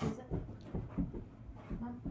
Is it? Mom?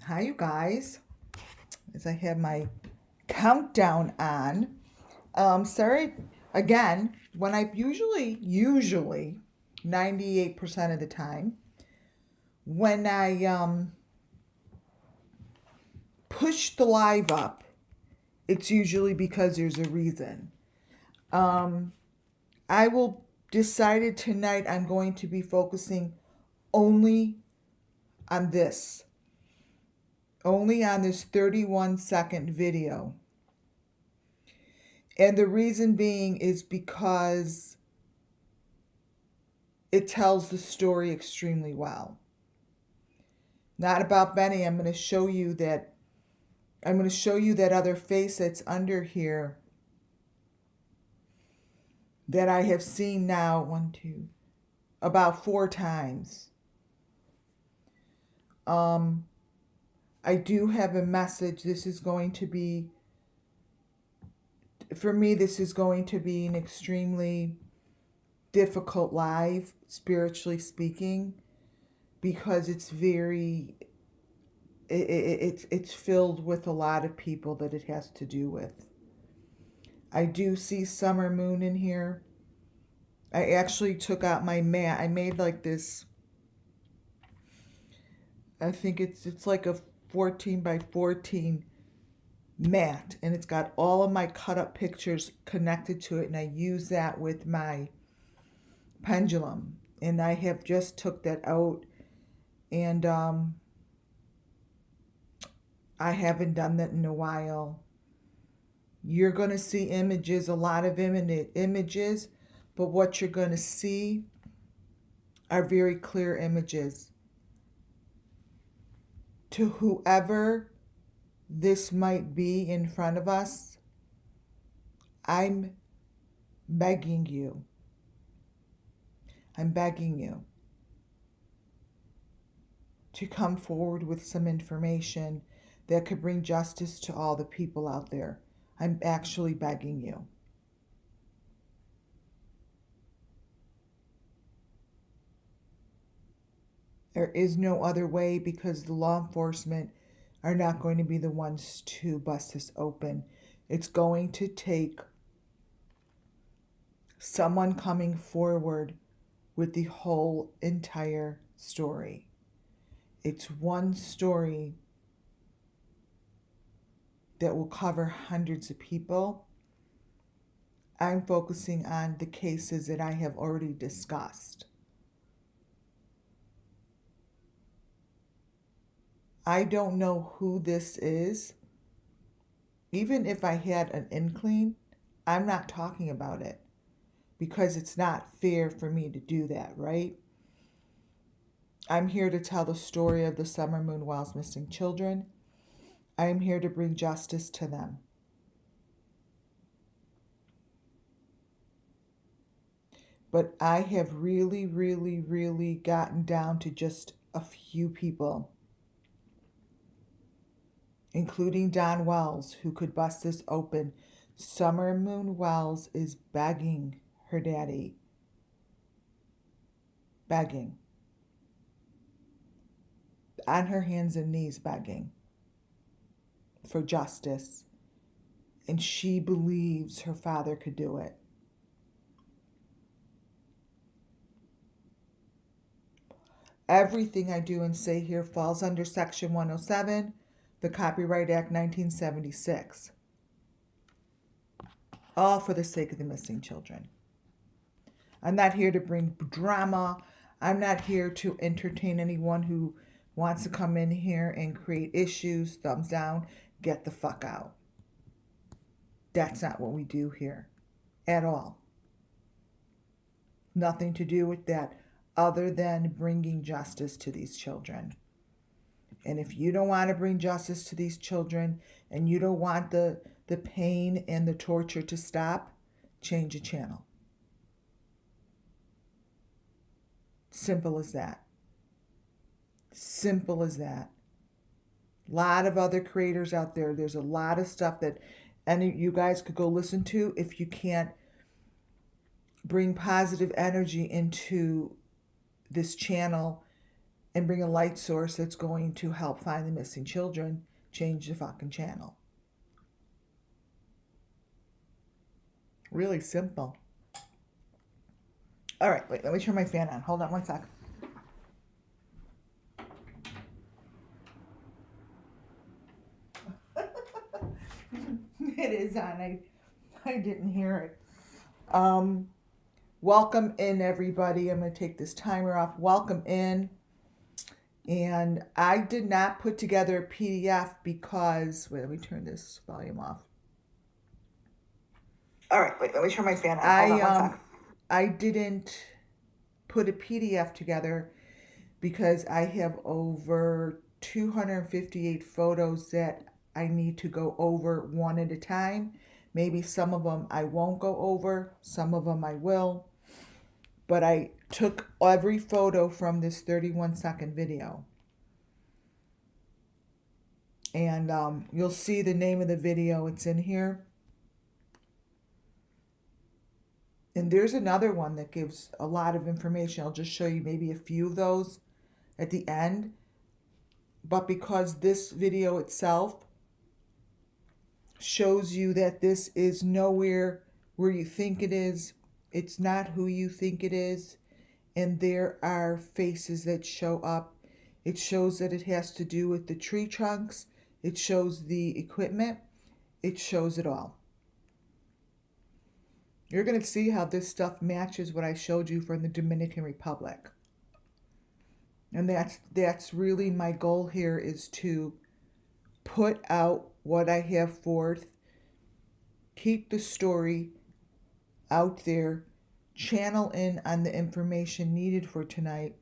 Hi, you guys. As I have my countdown on. Sorry again. When I usually 98% of the time, when I push the live up, it's usually because there's a reason. Um, I will decided tonight I'm going to be focusing only on this, only on this 31-second video. And the reason being is because it tells the story extremely well. Not about Benny. I'm going to show you that other face that's under here that I have seen now about 4 times. I do have a message. This is going to be, for me, this is going to be an extremely difficult live, spiritually speaking, because it's it's filled with a lot of people that it has to do with. I do see Summer Moon in here. I actually took out my mat. I made like this, I think it's like a 14 by 14 mat, and it's got all of my cut up pictures connected to it, and I use that with my pendulum. And I have just took that out, and I haven't done that in a while. You're going to see images, a lot of images, but what you're going to see are very clear images. To whoever this might be in front of us, I'm begging you. I'm begging you to come forward with some information that could bring justice to all the people out there. I'm actually begging you. There is no other way, because the law enforcement are not going to be the ones to bust this open. It's going to take someone coming forward with the whole entire story. It's one story that will cover hundreds of people. I'm focusing on the cases that I have already discussed. I don't know who this is. Even if I had an inkling, I'm not talking about it, because it's not fair for me to do that, right? I'm here to tell the story of the Summer Moon Wells missing children. I am here to bring justice to them. But I have really, really, really gotten down to just a few people, including Don Wells, who could bust this open. Summer Moon Wells is begging her daddy. Begging. On her hands and knees begging for justice. And she believes her father could do it. Everything I do and say here falls under Section 107, the Copyright Act 1976. All for the sake of the missing children. I'm not here to bring drama. I'm not here to entertain anyone who wants to come in here and create issues. Thumbs down, get the fuck out. That's not what we do here at all. Nothing to do with that other than bringing justice to these children. And if you don't want to bring justice to these children, and you don't want the pain and the torture to stop, change the channel. Simple as that. Simple as that. A lot of other creators out there. There's a lot of stuff that any you guys could go listen to if you can't bring positive energy into this channel and bring a light source that's going to help find the missing children. Change the fucking channel. Really simple. All right, wait, let me turn my fan on. Hold on one sec. It is on. I didn't hear it. Welcome in, everybody. I'm going to take this timer off. Welcome in. And I did not put together a PDF because, wait, let me turn this volume off. All right, wait, let me turn my fan on. Hold on one sec. I didn't put a PDF together because I have over 258 photos that I need to go over one at a time. Maybe some of them I won't go over, some of them I will. But I took every photo from this 31-second video. And you'll see the name of the video. It's in here. And there's another one that gives a lot of information. I'll just show you maybe a few of those at the end. But because this video itself shows you that this is nowhere where you think it is, It's not who you think it is. And there are faces that show up. It shows that it has to do with the tree trunks. It shows the equipment. It shows it all. You're going to see how this stuff matches what I showed you from the Dominican Republic. And that's really my goal here, is to put out what I have forth, keep the story out there, channel in on the information needed for tonight,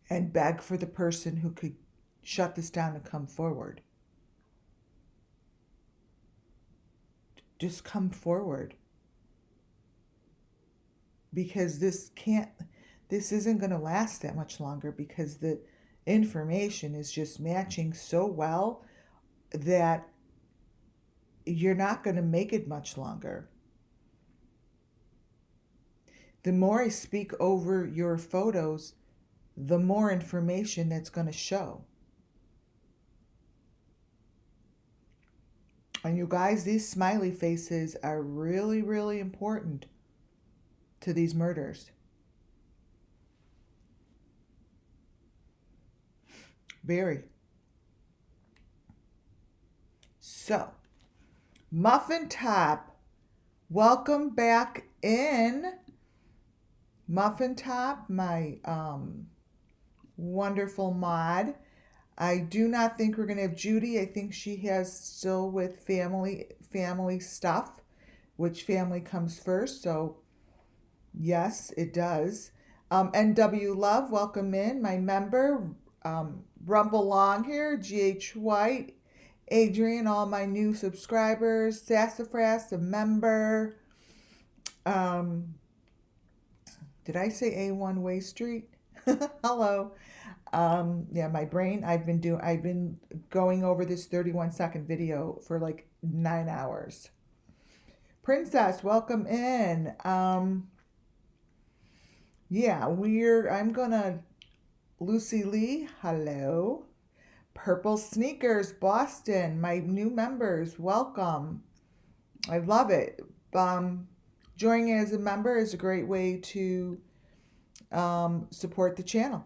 and beg for the person who could shut this down and come forward. Just come forward. Because this isn't going to last that much longer, because the information is just matching so well that you're not going to make it much longer. The more I speak over your photos, the more information that's going to show. And you guys, these smiley faces are really, really important to these murders. Very. So, Muffin Top, welcome back in. Muffin Top, my wonderful mod. I do not think we're going to have Judy. I think she has still with family stuff. Which family comes first? So, yes, it does. NW Love, welcome in. My member, Rumble Long here, GH White, Adrian, all my new subscribers, Sassafras, a member. Did I say A1 Way Street? Hello. Yeah, my brain, I've been going over this 31-second video for like 9 hours. Princess, welcome in. Yeah, I'm gonna, Lucy Lee, hello. Purple Sneakers, Boston, my new members, welcome. I love it. Joining as a member is a great way to support the channel.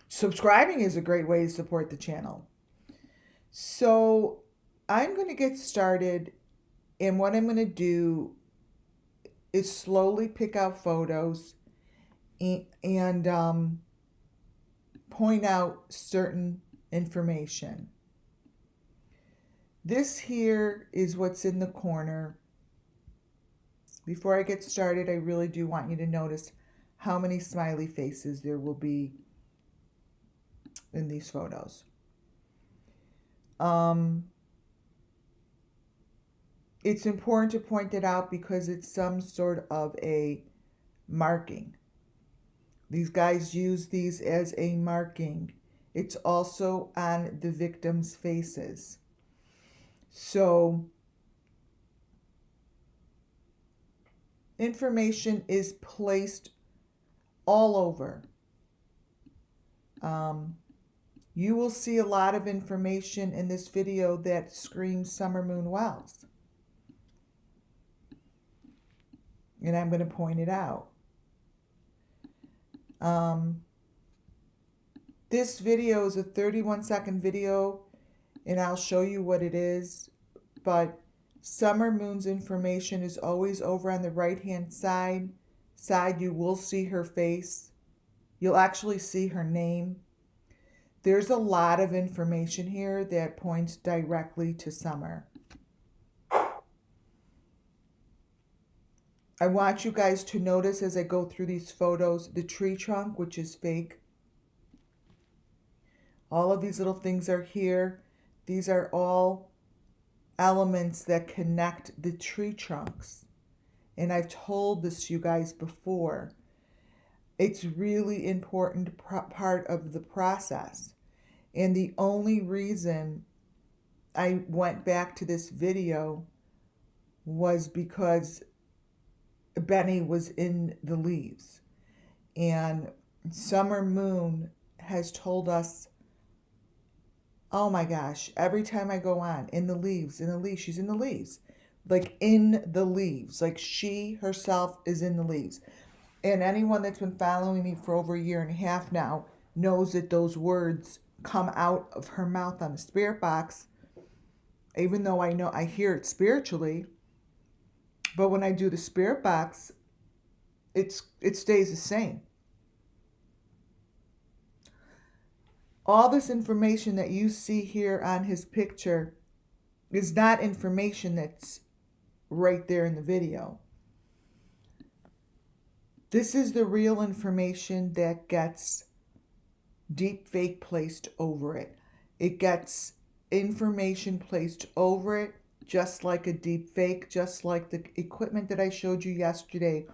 Subscribing is a great way to support the channel. So I'm going to get started, and what I'm going to do is slowly pick out photos and point out certain information. This here is what's in the corner. Before I get started, I really do want you to notice how many smiley faces there will be in these photos. It's important to point it out because it's some sort of a marking. These guys use these as a marking. It's also on the victims' faces. So, information is placed all over. You will see a lot of information in this video that screams Summer Moon Wells. And I'm going to point it out. This video is a 31-second video, and I'll show you what it is. But Summer Moon's information is always over on the right-hand side. You will see her face. You'll actually see her name. There's a lot of information here that points directly to Summer. I want you guys to notice as I go through these photos, the tree trunk, which is fake. All of these little things are here. These are all elements that connect the tree trunks. And I've told this to you guys before. It's really important part of the process. And the only reason I went back to this video was because Benny was in the leaves. And Summer Moon has told us, oh my gosh, every time I go on, in the leaves, she's in the leaves. like in the leaves, like she herself is in the leaves. And anyone that's been following me for over a year and a half now knows that those words come out of her mouth on the spirit box, even though I know I hear it spiritually. But when I do the spirit box, it stays the same. All this information that you see here on his picture is not information that's right there in the video. This is the real information that gets deep fake placed over it. It gets information placed over it, just like a deep fake, just like the equipment that I showed you yesterday.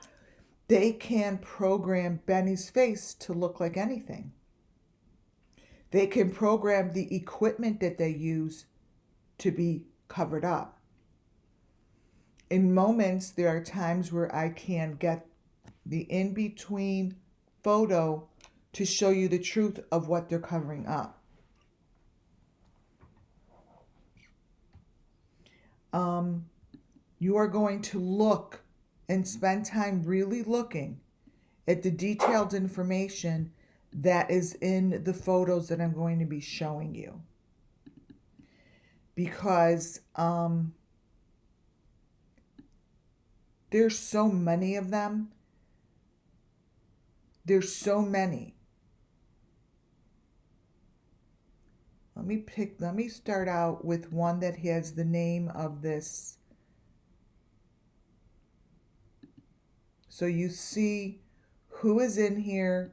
They can program Benny's face to look like anything. They can program the equipment that they use to be covered up. In moments, there are times where I can get the in-between photo to show you the truth of what they're covering up. You are going to look and spend time really looking at the detailed information that is in the photos that I'm going to be showing you. Because there's so many of them. There's so many. Let me start out with one that has the name of this. So you see who is in here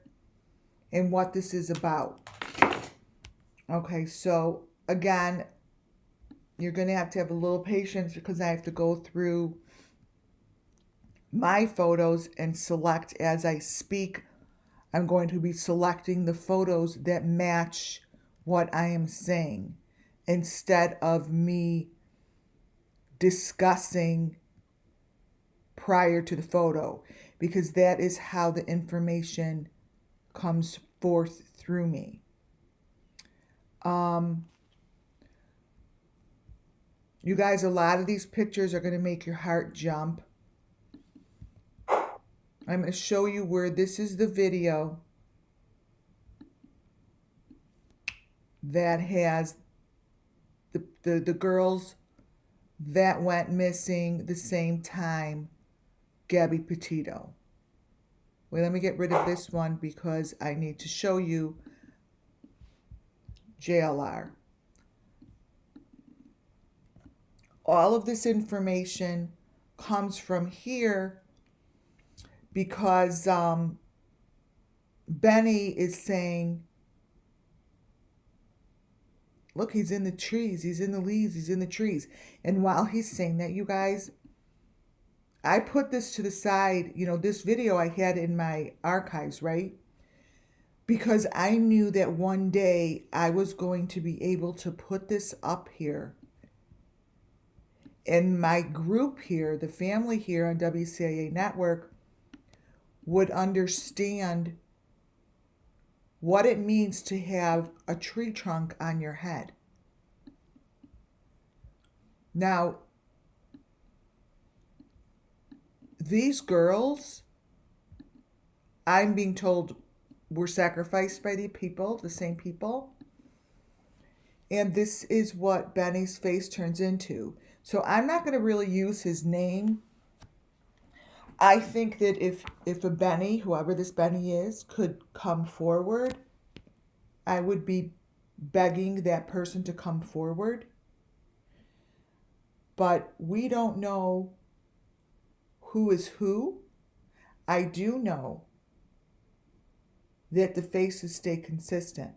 and what this is about. Okay, so again, you're going to have a little patience because I have to go through my photos and select as I speak. I'm going to be selecting the photos that match what I am saying instead of me discussing prior to the photo, because that is how the information comes forth through me. You guys, a lot of these pictures are going to make your heart jump. I'm going to show you where this is the video that has the girls that went missing the same time Gabby Petito. Wait, let me get rid of this one because I need to show you JLR. All of this information comes from here because Benny is saying, look, he's in the trees, he's in the leaves, he's in the trees. And while he's saying that, you guys, I put this to the side, you know, this video I had in my archives, right? Because I knew that one day I was going to be able to put this up here. And my group here, the family here on WCIA Network, would understand what it means to have a tree trunk on your head. Now, these girls, I'm being told, were sacrificed by the people, the same people. And this is what Benny's face turns into. So I'm not going to really use his name. I think that if a Benny, whoever this Benny is, could come forward, I would be begging that person to come forward. But we don't know who is who. I do know that the faces stay consistent.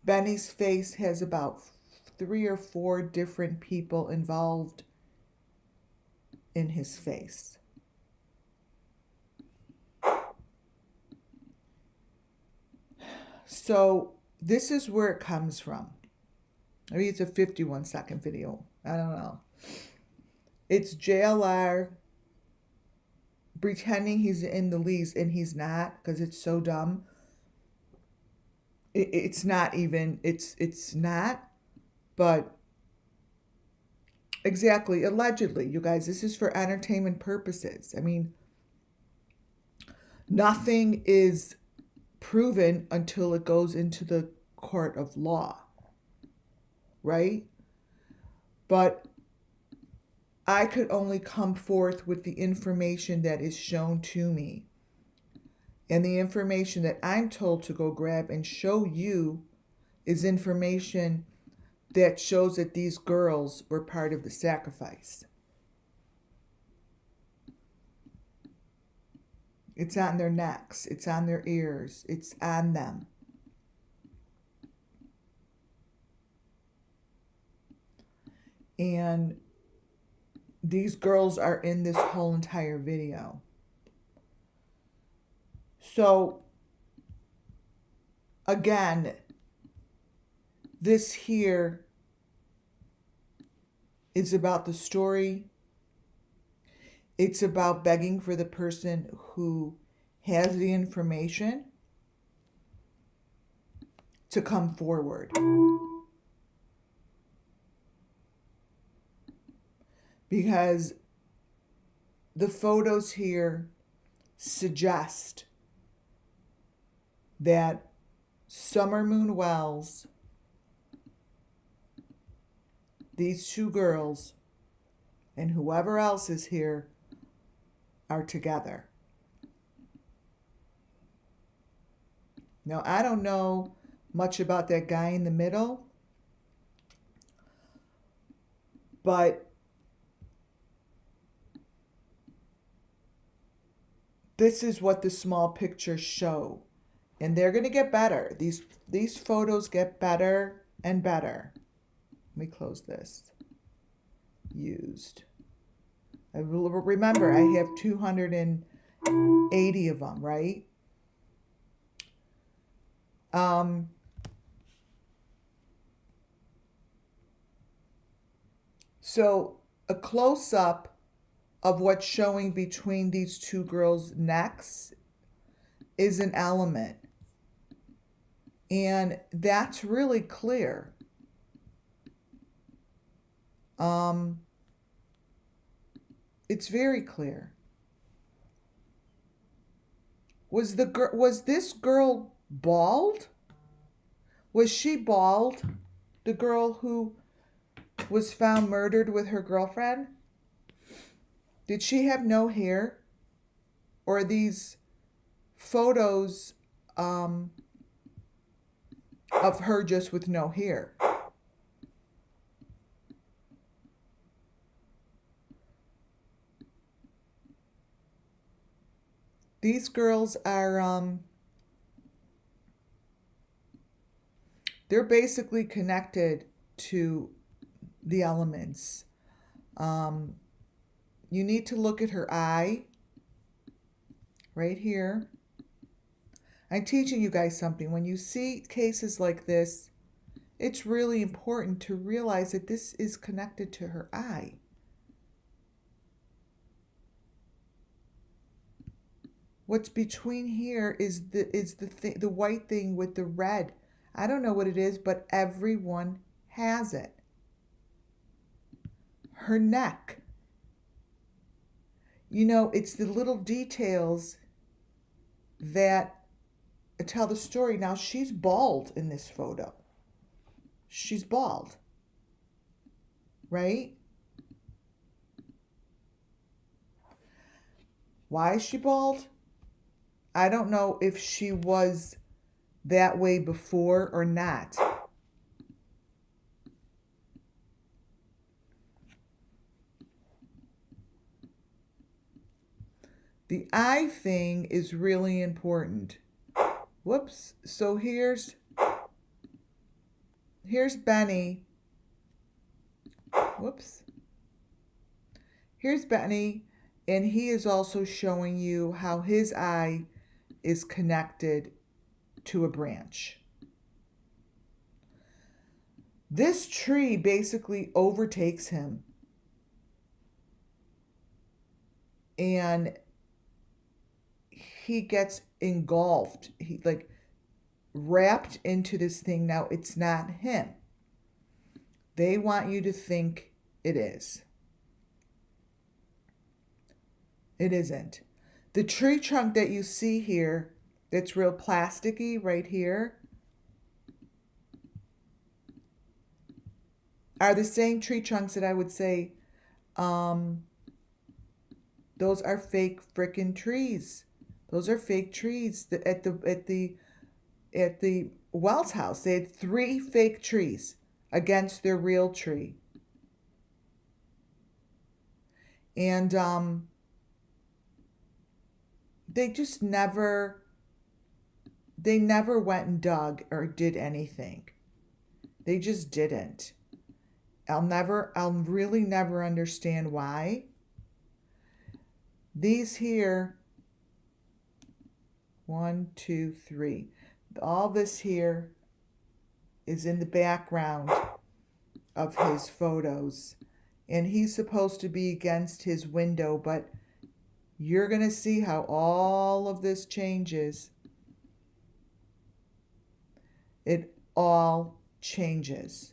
Benny's face has about 3 or 4 different people involved in his face. So this is where it comes from. Maybe it's a 51-second video. I don't know. It's JLR pretending he's in the leaves and he's not, because it's so dumb. It's not even, it's not, but Exactly. Allegedly, you guys, this is for entertainment purposes. I mean, nothing is proven until it goes into the court of law, right? But I could only come forth with the information that is shown to me. And the information that I'm told to go grab and show you is information that shows that these girls were part of the sacrifice. It's on their necks. It's on their ears. It's on them. And these girls are in this whole entire video. So, again, this here is about the story. It's about begging for the person who has the information to come forward. Because the photos here suggest that Summer Moon Wells, these two girls, and whoever else is here are together. Now, I don't know much about that guy in the middle, but this is what the small pictures show. And they're going to get better. These photos get better and better. Let me close this. Used. Remember, I have 280 of them, right? So a close-up of what's showing between these two girls' necks is an element. And that's really clear. It's very clear. Was this girl bald? Was she bald? The girl who was found murdered with her girlfriend? Did she have no hair? Or are these photos of her just with no hair? These girls are, they're basically connected to the elements. You need to look at her eye right here. I'm teaching you guys something. When you see cases like this, it's really important to realize that this is connected to her eye. What's between here is the white thing with the red. I don't know what it is, but everyone has it. Her neck. You know, it's the little details that tell the story. Now, she's bald in this photo. She's bald. Right? Why is she bald? I don't know if she was that way before or not. The eye thing is really important. Whoops. So here's Benny. Whoops. Here's Benny, and he is also showing you how his eye is connected to a branch. This tree basically overtakes him. And he gets engulfed. He like wrapped into this thing. Now, it's not him. They want you to think it is. It isn't. The tree trunk that you see here, that's real plasticky right here, are the same tree trunks that I would say, those are fake frickin' trees. Those are fake trees. At the Wells house, they had 3 fake trees against their real tree. And they just never went and dug or did anything. They just didn't. I'll really never understand why. These here, 1, 2, 3. All this here is in the background of his photos. And he's supposed to be against his window, but you're going to see how all of this changes. It all changes.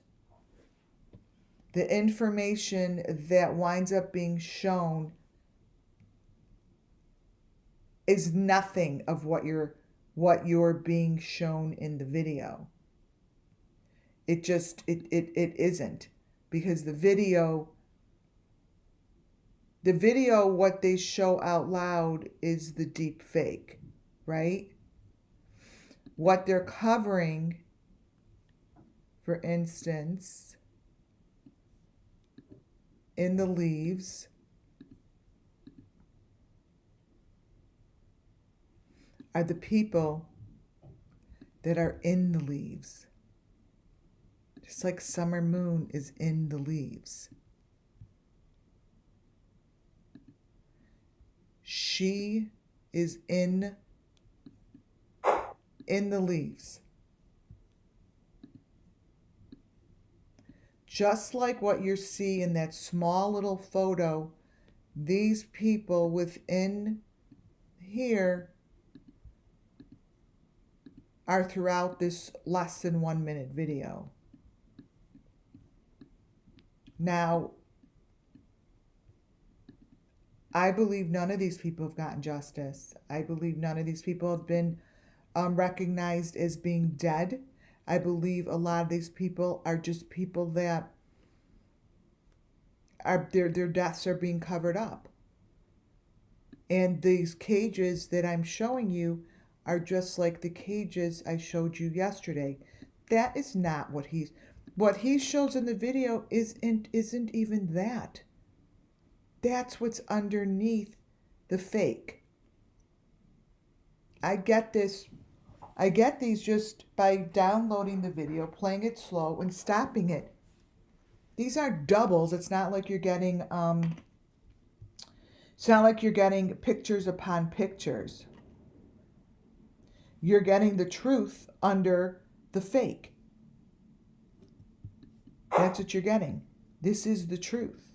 The information that winds up being shown is nothing of what you're being shown in the video. It isn't, because the video, what they show out loud is the deep fake, right? What they're covering, for instance, in the leaves, are the people that are in the leaves. Just like Summer Moon is in the leaves. She is in the leaves. Just like what you see in that small little photo, these people within here are throughout this less than 1 minute video. Now, I believe none of these people have gotten justice. I believe none of these people have been recognized as being dead. I believe a lot of these people are just people that are their deaths are being covered up. And these cages that I'm showing you are just like the cages I showed you yesterday. That is not what he shows in the video isn't even that. That's what's underneath the fake. I get these just by downloading the video, playing it slow, and stopping it. These aren't doubles. It's not like you're getting pictures upon pictures. You're getting the truth under the fake. That's what you're getting. This is the truth.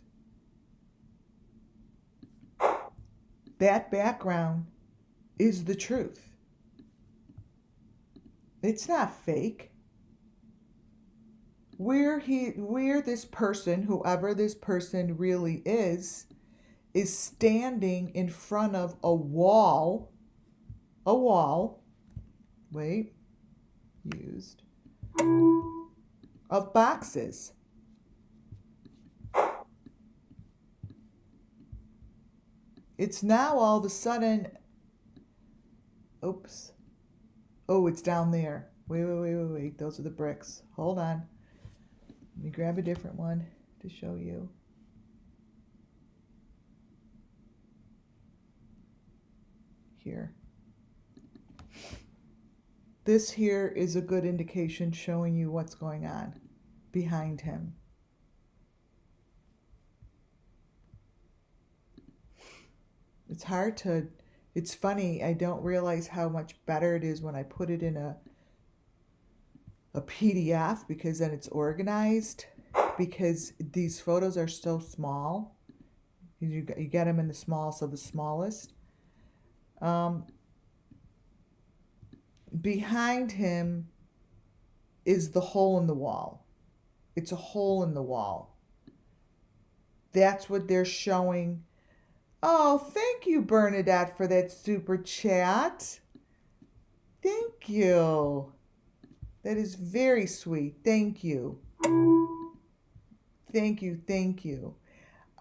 That background is the truth. It's not fake. Where this person, whoever this person really is standing in front of a wall, wait, used, of boxes. It's now all of a sudden, oops. Oh, it's down there. Wait. Those are the bricks. Hold on. Let me grab a different one to show you. Here. This here is a good indication showing you what's going on behind him. It's funny, I don't realize how much better it is when I put it in a PDF, because then it's organized, because these photos are so small. You get them in the small, so the smallest. Behind him is the hole in the wall. It's a hole in the wall. That's what they're showing. Oh, thank you, Bernadette, for that super chat. Thank you. That is very sweet. Thank you. Thank you. Thank you.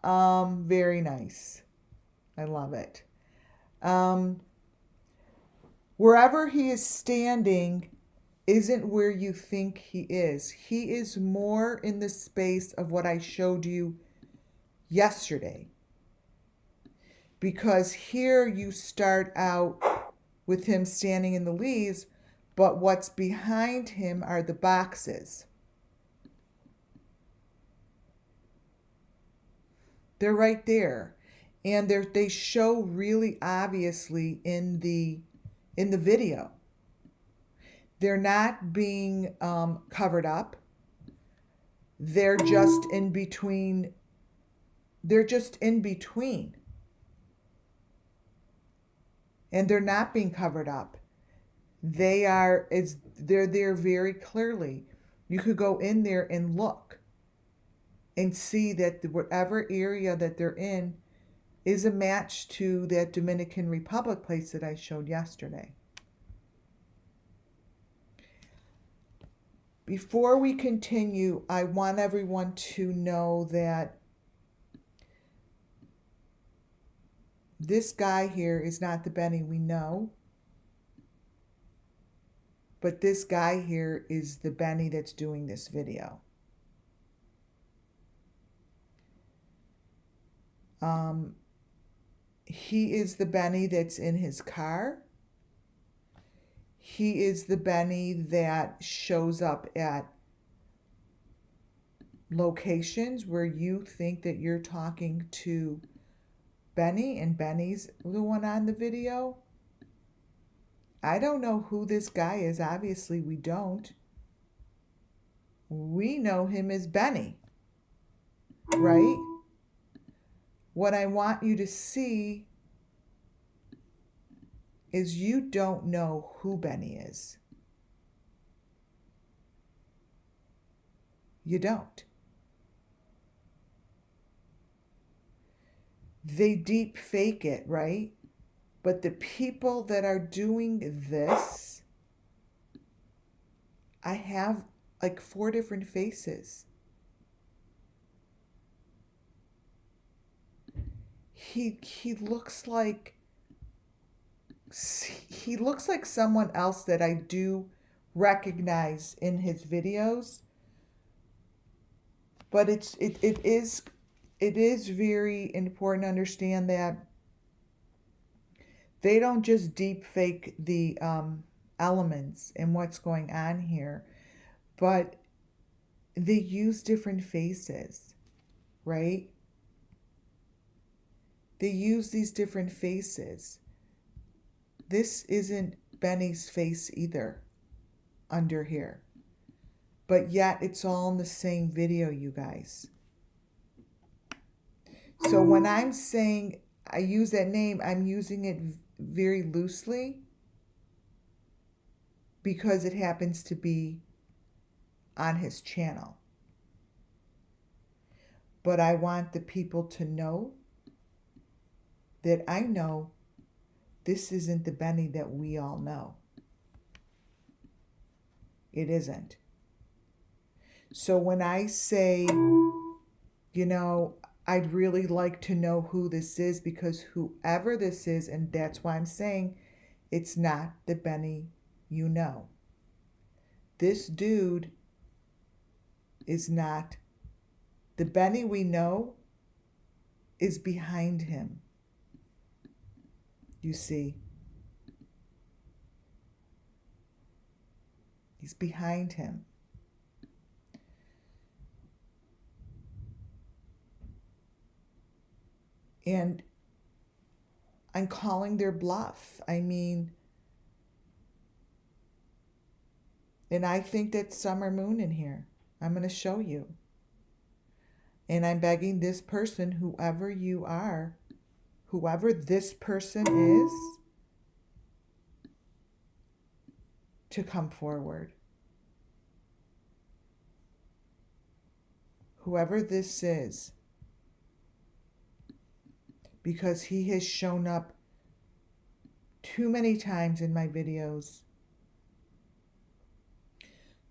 Very nice. I love it. Wherever he is standing isn't where you think he is. He is more in the space of what I showed you yesterday. Because here you start out with him standing in the leaves, but what's behind him are the boxes. They're right there. And they show really obviously in the video. They're not being covered up. They're just in between. They're just in between. And they're not being covered up. They're there very clearly. You could go in there and look and see that whatever area that they're in is a match to that Dominican Republic place that I showed yesterday. Before we continue, I want everyone to know that this guy here is not the Benny we know, but this guy here is the Benny that's doing this video. He is the Benny that's in his car. He is the Benny that shows up at locations where you think that you're talking to Benny and Benny's the one on the video. I don't know who this guy is. Obviously, we don't. We know him as Benny, right? What I want you to see is you don't know who Benny is. You don't. They deep fake it, right? But the people that are doing this, I have like 4 different faces. He looks like someone else that I do recognize in his videos. But it is very important to understand that they don't just deep fake the elements and what's going on here, but they use different faces, right? They use these different faces. This isn't Benny's face either under here. But yet it's all in the same video, you guys. So when I'm saying I use that name, I'm using it very loosely because it happens to be on his channel. But I want the people to know that I know this isn't the Benny that we all know. It isn't. So when I say, you know, I'd really like to know who this is, because whoever this is, and that's why I'm saying it's not the Benny you know. This dude is not the Benny we know, is behind him. You see, he's behind him. And I'm calling their bluff. I mean, and I think that's Summer Moon in here. I'm going to show you. And I'm begging this person, whoever you are, whoever this person is, to come forward. Whoever this is, because he has shown up too many times in my videos,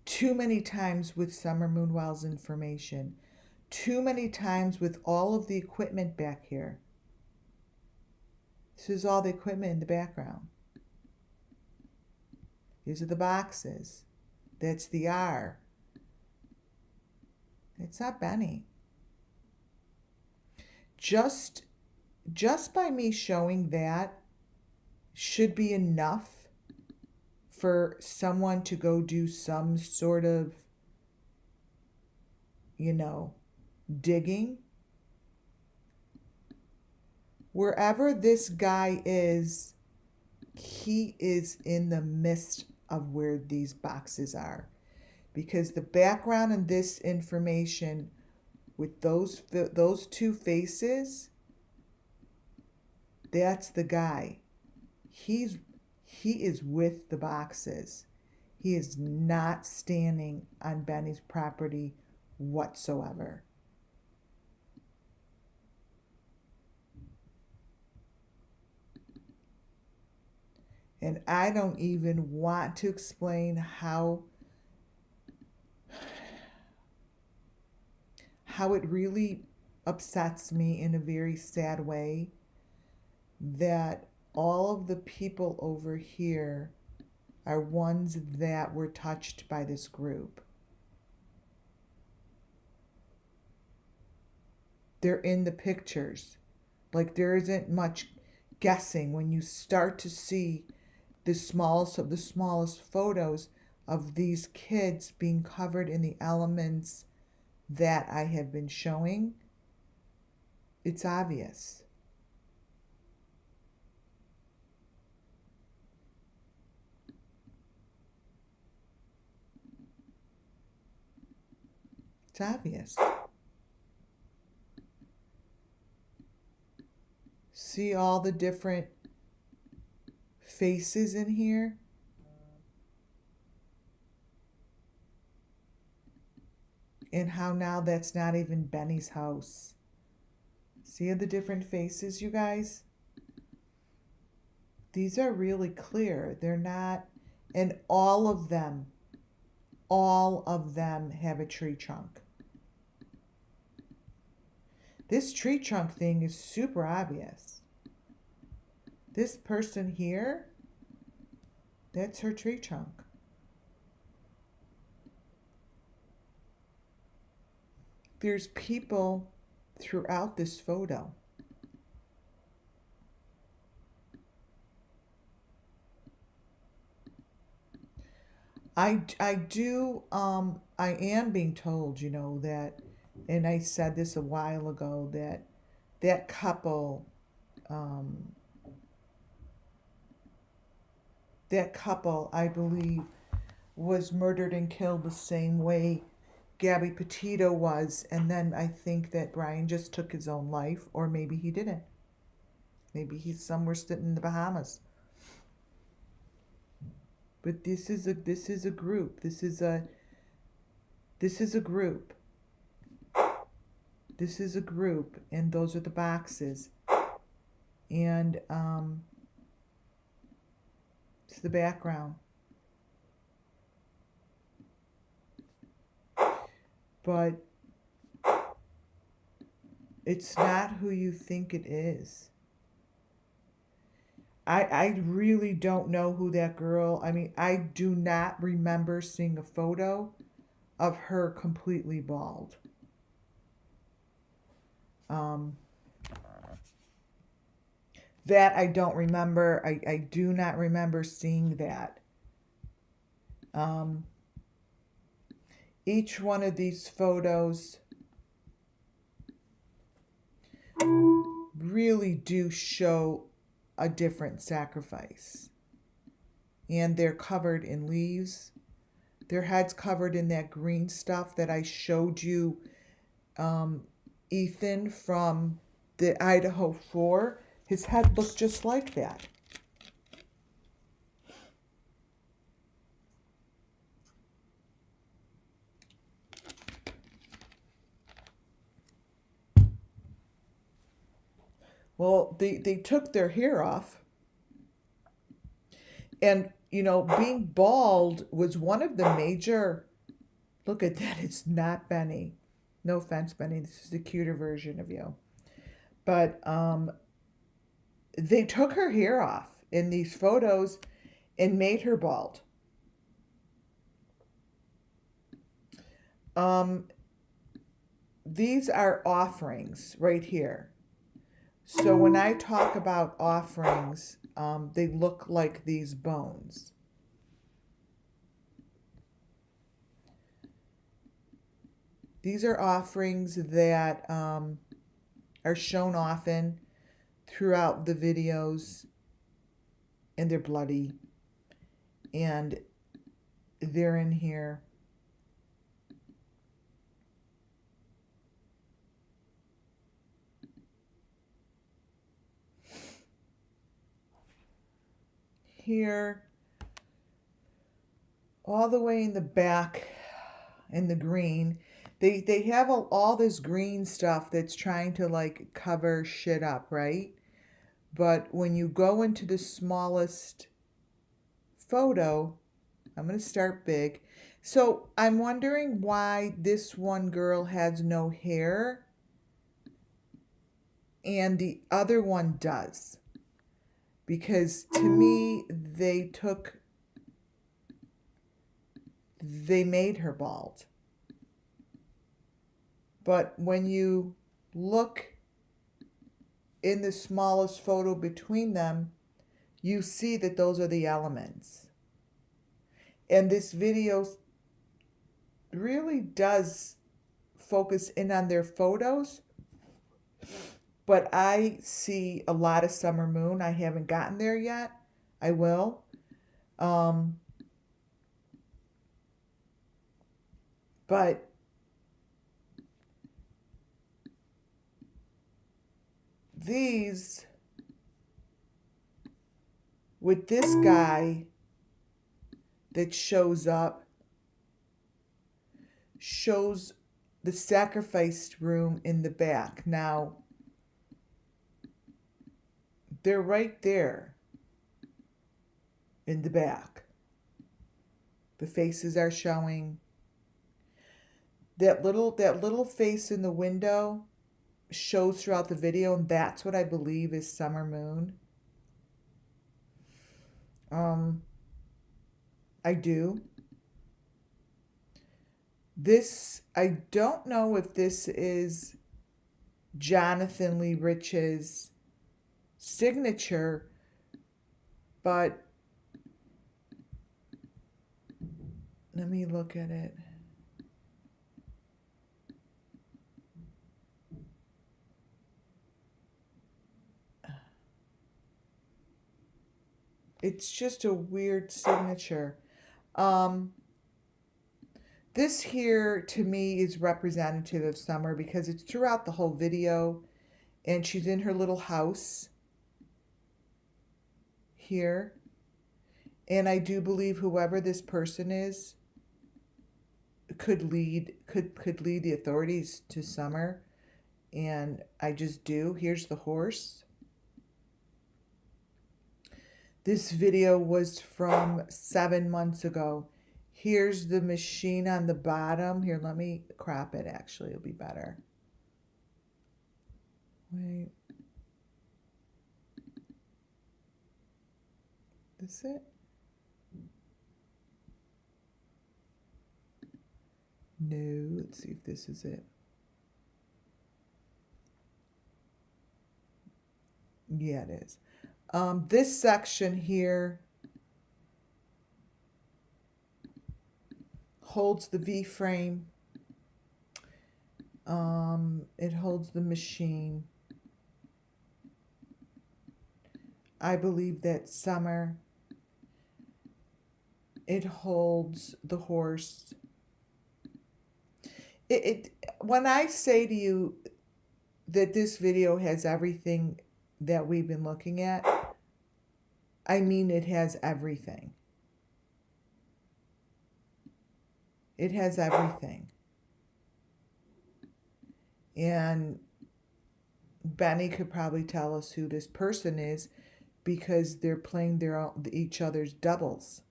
too many times with Summer Moonwell's information, too many times with all of the equipment back here. This is all the equipment in the background. These are the boxes. That's the R. It's not Benny. Just by me showing that should be enough for someone to go do some sort of, digging. Wherever this guy is, he is in the midst of where these boxes are. Because the background in this information with those two faces, that's the guy. He is with the boxes. He is not standing on Benny's property whatsoever. And I don't even want to explain how it really upsets me in a very sad way that all of the people over here are ones that were touched by this group. They're in the pictures. Like, there isn't much guessing when you start to see the smallest of the smallest photos of these kids being covered in the elements that I have been showing. It's obvious. It's obvious. See all the different faces in here? And how now that's not even Benny's house. See the different faces, you guys? These are really clear. They're not, and all of them have a tree trunk. This tree trunk thing is super obvious. This person here, that's her tree trunk. There's people throughout this photo. I am being told, that, and I said this a while ago, that couple, I believe, was murdered and killed the same way Gabby Petito was, and then I think that Brian just took his own life, or maybe he didn't. Maybe he's somewhere sitting in the Bahamas. But this is a group. This is a group. This is a group, and those are the boxes. And it's the background. But it's not who you think it is. I really don't know who that girl, I do not remember seeing a photo of her completely bald. That I don't remember. I do not remember seeing that. Each one of these photos really do show a different sacrifice. And they're covered in leaves. Their head's covered in that green stuff that I showed you, Ethan, from the Idaho 4. His head looked just like that. Well, they took their hair off. And, you know, being bald was one of the major. Look at that. It's not Benny. No offense, Benny. This is the cuter version of you. But they took her hair off in these photos and made her bald. These are offerings right here. So when I talk about offerings, they look like these bones. These are offerings that are shown often throughout the videos, and they're bloody, and they're in here. Here, all the way in the back, in the green, they have all this green stuff that's trying to like cover shit up, right? But when you go into the smallest photo, I'm going to start big. So I'm wondering why this one girl has no hair and the other one does. Because to me, they made her bald. But when you look in the smallest photo between them, you see that those are the elements. And this video really does focus in on their photos, but I see a lot of summer moon. I haven't gotten there yet. I will. But these, with this guy that shows up, shows the sacrifice room in the back. Now, they're right there in the back. The faces are showing. That little face in the window shows throughout the video, and that's what I believe is summer moon. I do. This, I don't know if this is Jonathan Lee Rich's signature, but let me look at it. It's just a weird signature. This here to me is representative of summer because it's throughout the whole video, and she's in her little house here. And I do believe whoever this person is could lead the authorities to summer, and I just do. Here's the horse. This video was from 7 months ago. Here's the machine on the bottom. Here, let me crop it. Actually, it'll be better. Wait. This it? No, let's see if this is it. Yeah, it is. This section here holds the V-frame. It holds the machine. I believe that summer. It holds the horse. When I say to you that this video has everything that we've been looking at, I mean it has everything. It has everything. And Benny could probably tell us who this person is because they're playing each other's doubles.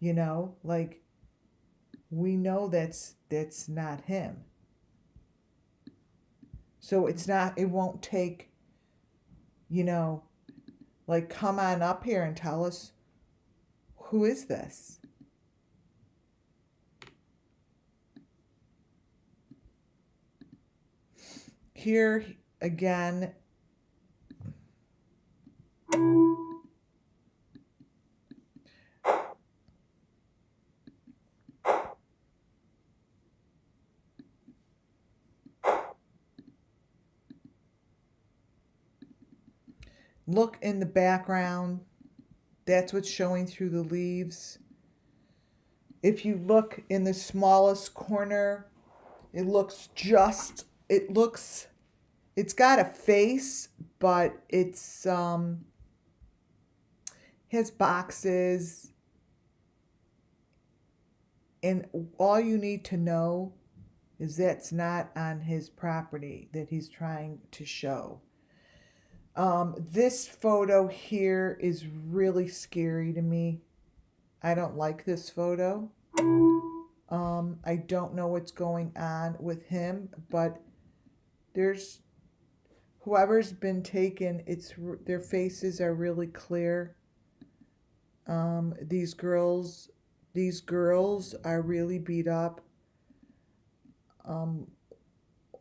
You know, like we know that's not him. So it won't take, you know, like come on up here and tell us who is this? Here again, look in the background. That's what's showing through the leaves. If you look in the smallest corner, it's got a face, but has boxes, and all you need to know is that's not on his property that he's trying to show. This photo here is really scary to me. I don't like this photo. I don't know what's going on with him, but there's whoever's been taken, their faces are really clear. These girls are really beat up.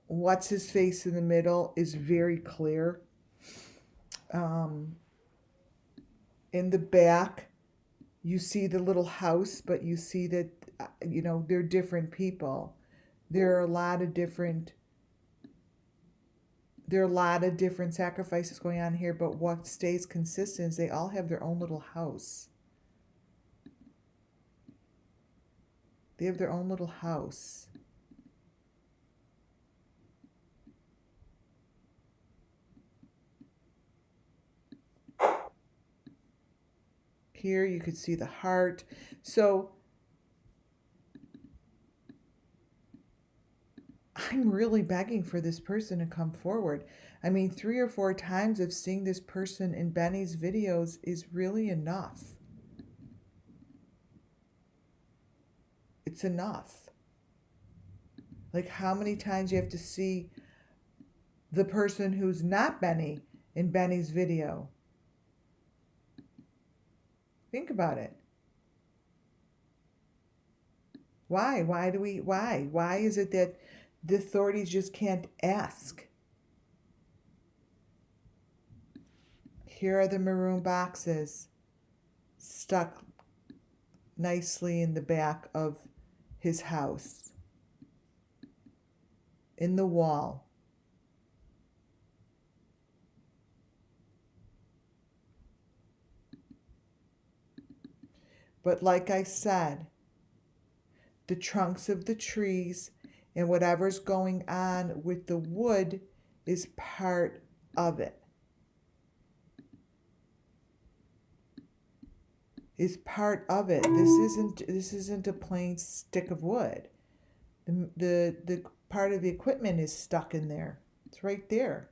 What's his face in the middle is very clear. In the back, you see the little house, but you see that, you know, they're different people. There are a lot of different sacrifices going on here, but what stays consistent is they all have their own little house. They have their own little house. Here you could see the heart. So I'm really begging for this person to come forward. I mean, 3 or 4 times of seeing this person in Benny's videos is really enough. It's enough. Like, how many times you have to see the person who's not Benny in Benny's video? Think about it. Why? Why is it that the authorities just can't ask? Here are the maroon boxes stuck nicely in the back of his house, in the wall. But like I said, the trunks of the trees and whatever's going on with the wood is part of it. Is part of it. This isn't a plain stick of wood. The part of the equipment is stuck in there. It's right there.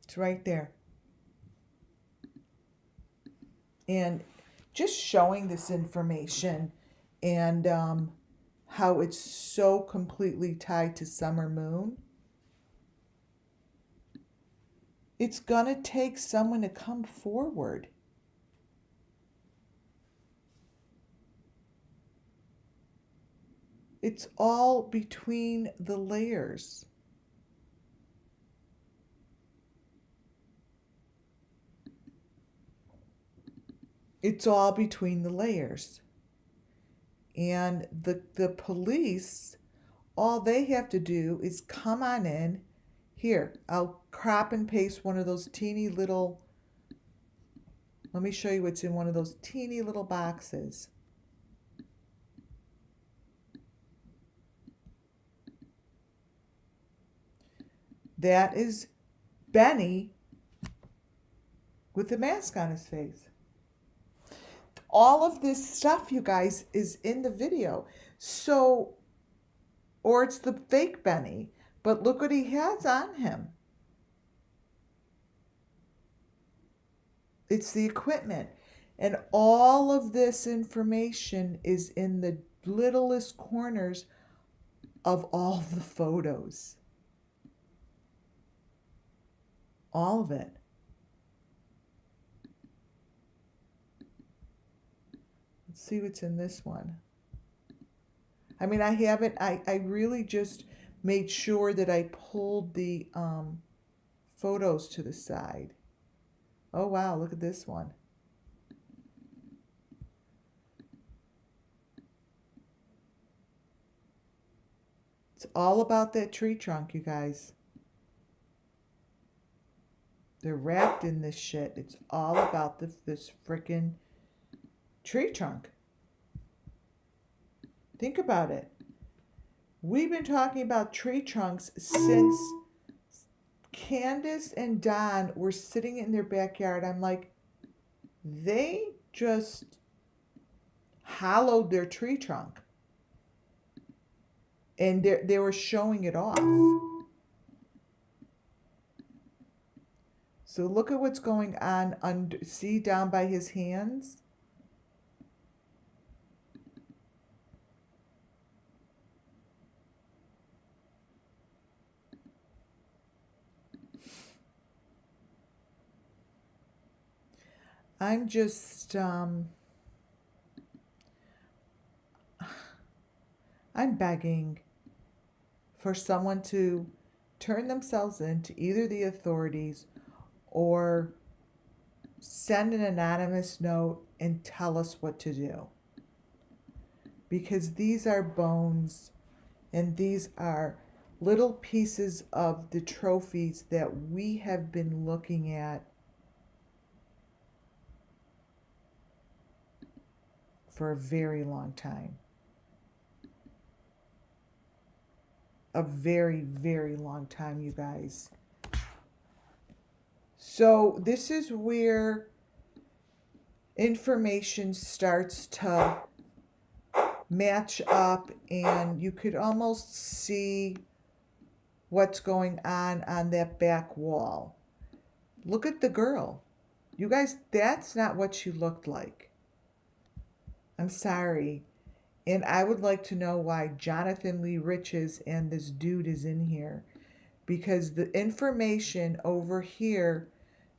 It's right there. And just showing this information and how it's so completely tied to Summer Moon, it's going to take someone to come forward. It's all between the layers. It's all between the layers. And the police, all they have to do is come on in. Here, I'll crop and paste one of those teeny little, let me show you what's in one of those teeny little boxes. That is Benny with the mask on his face. all of this stuff, you guys, is in the video. So, or it's the fake Benny, but look what he has on him. It's the equipment. And all of this information is in the littlest corners of all the photos. All of it. Let's see what's in this one. I mean, I really just made sure that I pulled the photos to the side. Oh, wow, look at this one. It's all about that tree trunk, you guys. They're wrapped in this shit. It's all about this frickin' tree trunk. Think about it. We've been talking about tree trunks since Candace and Don were sitting in their backyard. I'm like, they just hollowed their tree trunk. And they were showing it off. So look at what's going on under, see down by his hands? I'm just, I'm begging for someone to turn themselves in to either the authorities or send an anonymous note and tell us what to do. Because these are bones and these are little pieces of the trophies that we have been looking at for a very long time. A very, very long time, you guys. So this is where information starts to match up, and you could almost see what's going on that back wall. Look at the girl. You guys, that's not what she looked like. I'm sorry. And I would like to know why Jonathan Lee Riches and this dude is in here. Because the information over here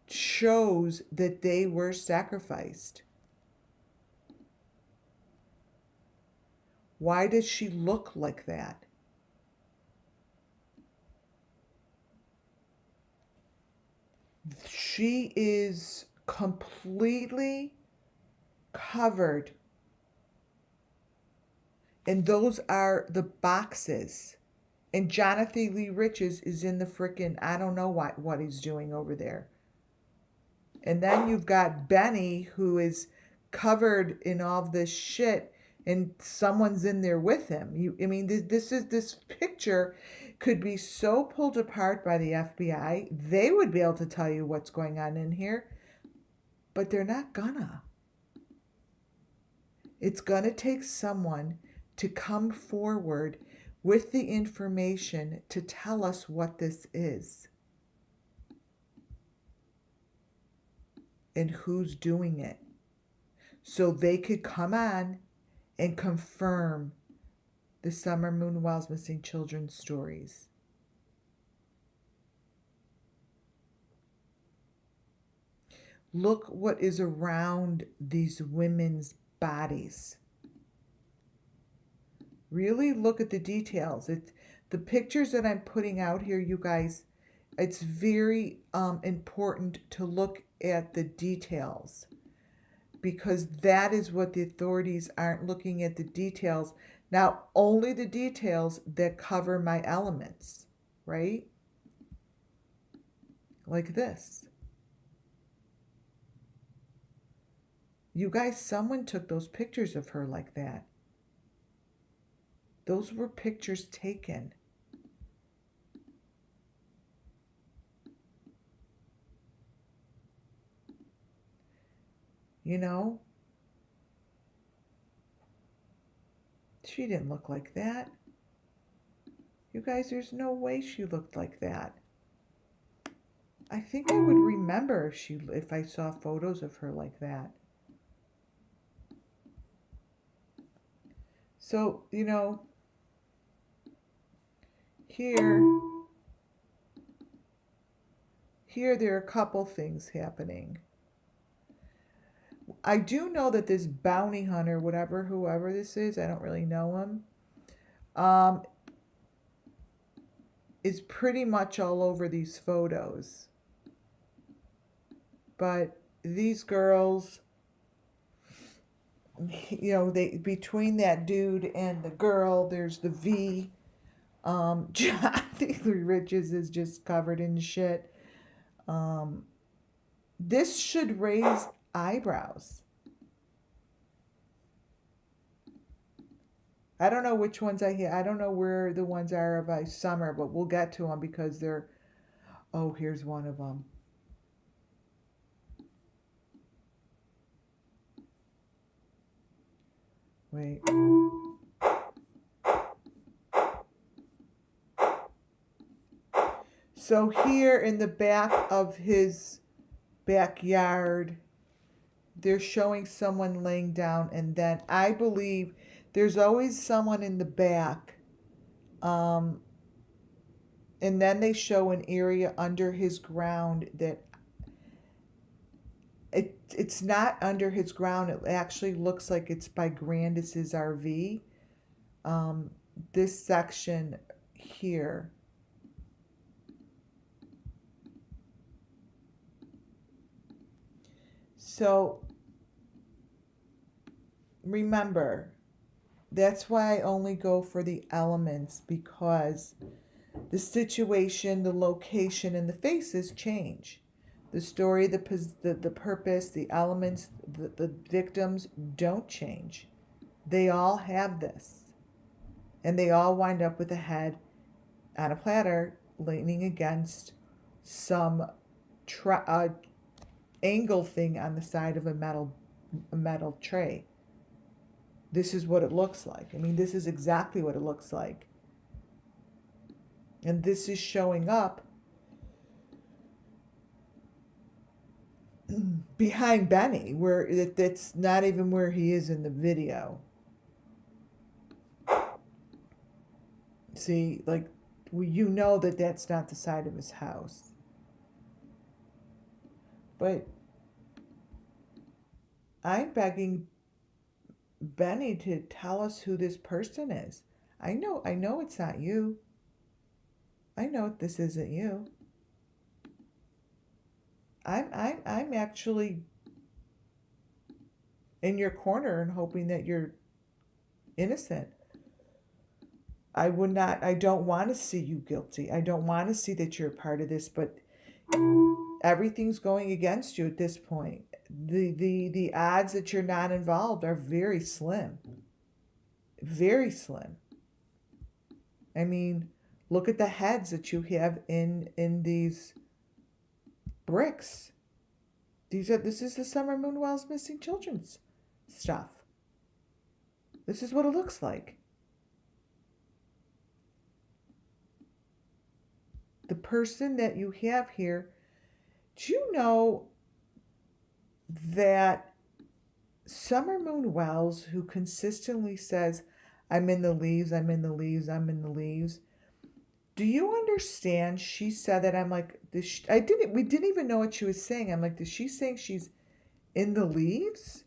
shows that they were sacrificed. Why does she look like that? She is completely covered. And those are the boxes. And Jonathan Lee Riches is in the frickin', I don't know what he's doing over there. And then you've got Benny, who is covered in all this shit, and someone's in there with him. I mean, this picture could be so pulled apart by the FBI. They would be able to tell you what's going on in here, but they're not gonna. It's gonna take someone to come forward with the information to tell us what this is and who's doing it, so they could come on and confirm the Summer Moon Wells missing children stories. Look what is around these women's bodies. Really look at the details. It's the pictures that I'm putting out here, you guys. It's very important to look at the details, because that is what the authorities aren't looking at, the details. Now, only the details that cover my elements, right? Like this. You guys, someone took those pictures of her like that. Those were pictures taken. You know? She didn't look like that. You guys, there's no way she looked like that. I think I would remember if I saw photos of her like that. So, you know, here there are a couple things happening. I do know that this bounty hunter, whoever this is, I don't really know him, is pretty much all over these photos. But these girls, you know, between that dude and the girl, there's the V. Jonathan Riches is just covered in shit. This should raise eyebrows. I don't know which ones I don't know where the ones are by Summer, but we'll get to them because they're... Oh, here's one of them. Wait. So here in the back of his backyard, they're showing someone laying down, and then I believe there's always someone in the back. And then they show an area under his ground that it's not under his ground. It actually looks like it's by Grandis's RV. This section here. So remember, that's why I only go for the elements, because the situation, the location, and the faces change. The story, the purpose, the elements, the victims don't change. They all have this. And they all wind up with a head on a platter leaning against some angle thing on the side of a metal tray. This is what it looks like. I mean, this is exactly what it looks like. And this is showing up behind Benny, where that's not even where he is in the video. See, like, you know that that's not the side of his house. But I'm begging Benny to tell us who this person is. I know it's not you. I know this isn't you. I'm actually in your corner and hoping that you're innocent. I don't want to see you guilty. I don't want to see that you're a part of this, but everything's going against you at this point. The odds that you're not involved are very slim. Very slim. I mean, look at the heads that you have in these bricks. This is the Summer Moonwell's missing children's stuff. This is what it looks like. The person that you have here, do you know that Summer Moon Wells, who consistently says, I'm in the leaves, I'm in the leaves, I'm in the leaves. Do you understand? She said that. I'm like, we didn't even know what she was saying. I'm like, is she saying she's in the leaves?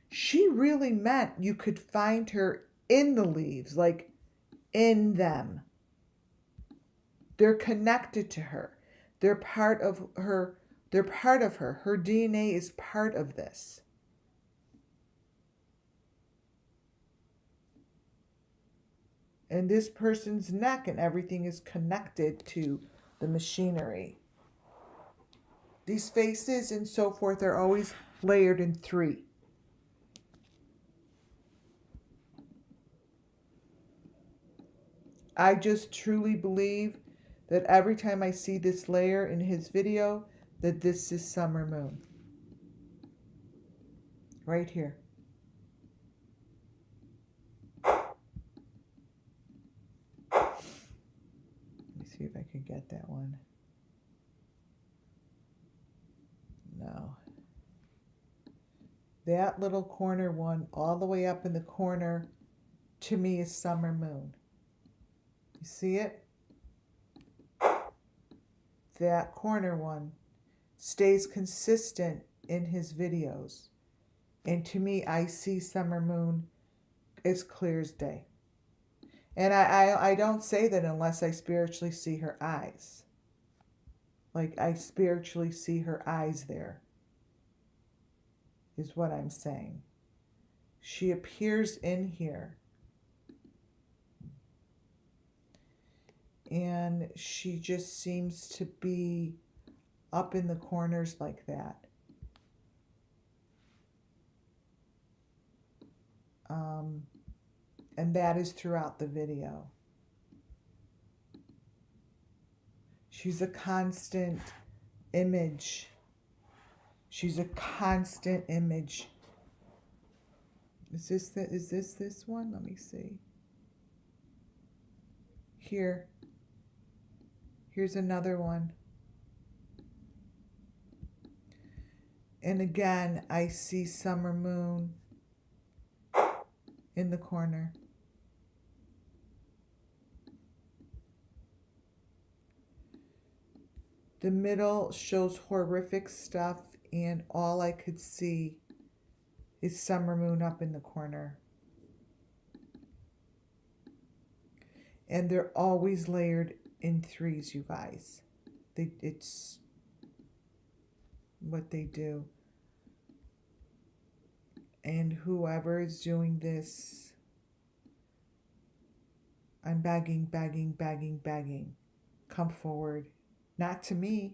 She really meant you could find her in the leaves, like in them. They're connected to her. They're part of her. They're part of her. Her DNA is part of this. And this person's neck and everything is connected to the machinery. These faces and so forth are always layered in 3. I just truly believe that every time I see this layer in his video, that this is Summer Moon. Right here. See if I can get that one. No. That little corner one, all the way up in the corner, to me is Summer Moon. You see it? That corner one stays consistent in his videos. And to me, I see Summer Moon as clear as day. And I don't say that unless I spiritually see her eyes. Like I spiritually see her eyes there, is what I'm saying. She appears in here. And she just seems to be up in the corners like that. And that is throughout the video. She's a constant image. She's a constant image. Is this one? Let me see. Here's another one. And again, I see Summer Moon in the corner. The middle shows horrific stuff, and all I could see is Summer Moon up in the corner. And they're always layered in threes, you guys. It's what they do. And whoever is doing this, I'm begging, come forward. Not to me,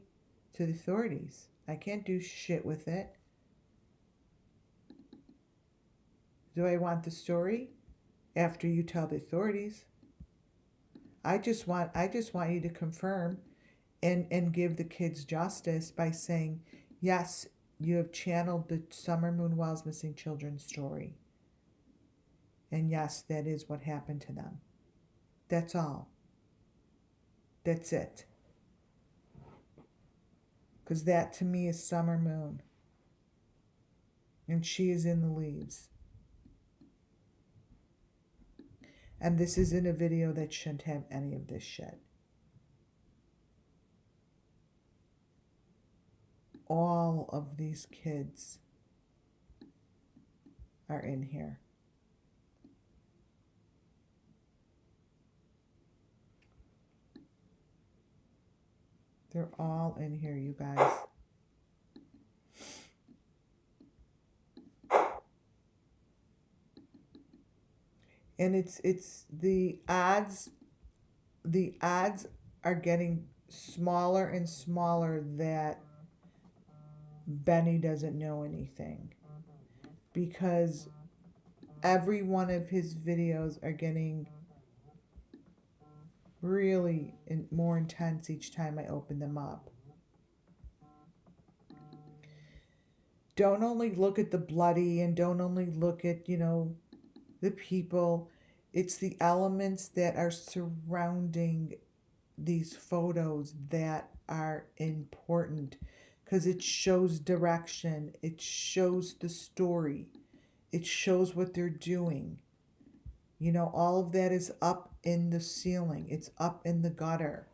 to the authorities. I can't do shit with it. Do I want the story? After you tell the authorities. I just want you to confirm and give the kids justice by saying, yes, you have channeled the Summer Moon Wells missing children story. And yes, that is what happened to them. That's all. That's it. Because that to me is Summer Moon. And she is in the leaves. And this is in a video that shouldn't have any of this shit. All of these kids are in here. They're all in here, you guys. And it's the odds are getting smaller and smaller that Benny doesn't know anything, because every one of his videos are getting really more intense each time I open them up. Don't only look at the bloody, and don't only look at, the people. It's the elements that are surrounding these photos that are important, because it shows direction, it shows the story, it shows what they're doing. All of that is up in the ceiling. It's up in the gutter.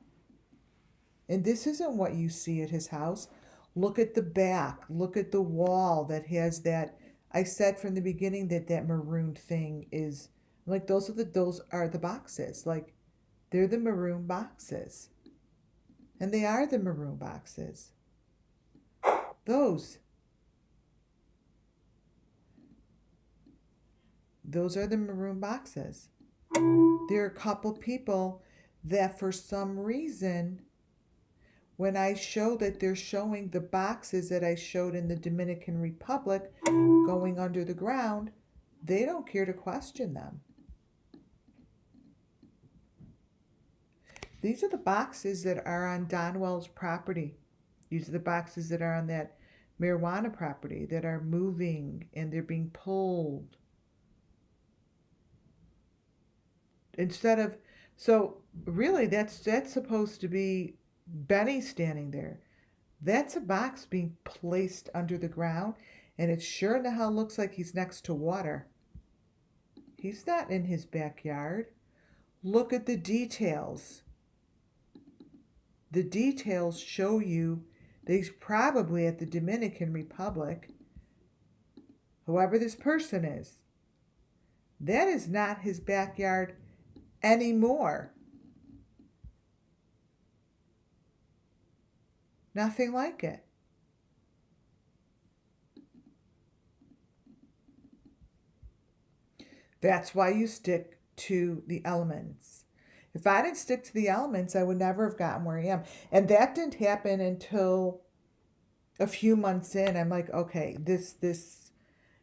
And this isn't what you see at his house. Look at the back. Look at the wall that has that. I said from the beginning that maroon thing is, like, those are the boxes. Like, they're the maroon boxes. And they are the maroon boxes. Those are the maroon boxes. There are a couple people that for some reason, when I show that they're showing the boxes that I showed in the Dominican Republic going under the ground, they don't care to question them. These are the boxes that are on Donwell's property. These are the boxes that are on that marijuana property that are moving and they're being pulled. So really, that's supposed to be Benny standing there. That's a box being placed under the ground, and it sure in the hell looks like he's next to water. He's not in his backyard. Look at the details. The details show you that he's probably at the Dominican Republic, whoever this person is. That is not his backyard anymore. Nothing like it. That's why you stick to the elements. If I didn't stick to the elements, I would never have gotten where I am. And that didn't happen until a few months in. I'm like, okay, this,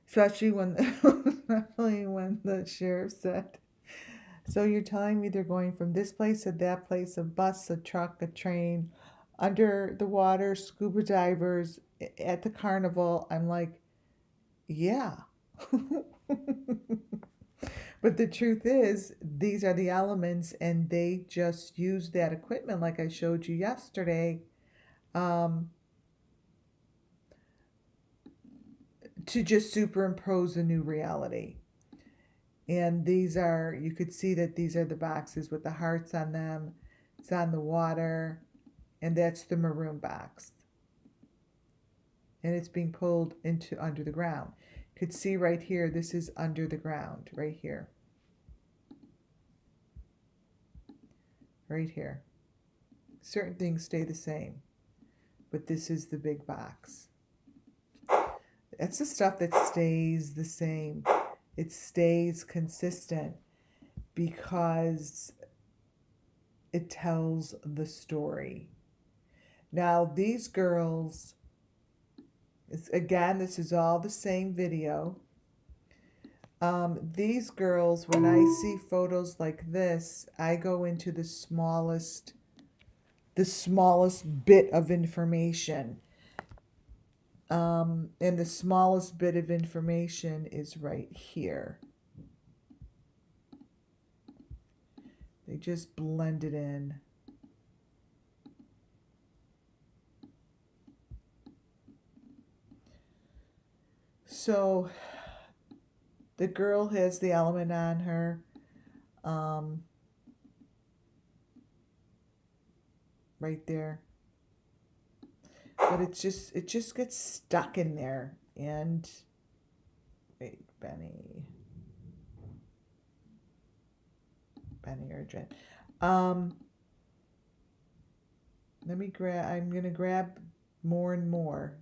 especially when, especially when the sheriff said, so you're telling me they're going from this place to that place, a bus, a truck, a train, under the water, scuba divers, at the carnival. I'm like, yeah. But the truth is, these are the elements, and they just use that equipment like I showed you yesterday um, to just superimpose a new reality. And these are, you could see that these are the boxes with the hearts on them. It's on the water, and that's the maroon box. And it's being pulled into under the ground. You could see right here, this is under the ground, right here. Right here. Certain things stay the same, but this is the big box. That's the stuff that stays the same. It stays consistent because it tells the story. Now, these girls, again, this is all the same video. These girls, when I see photos like this, I go into the smallest bit of information. And the smallest bit of information is right here. They just blend it in. So the girl has the element on her. Right there. But it just gets stuck in there. And wait, Benny or Jen. Let me I'm gonna grab more and more.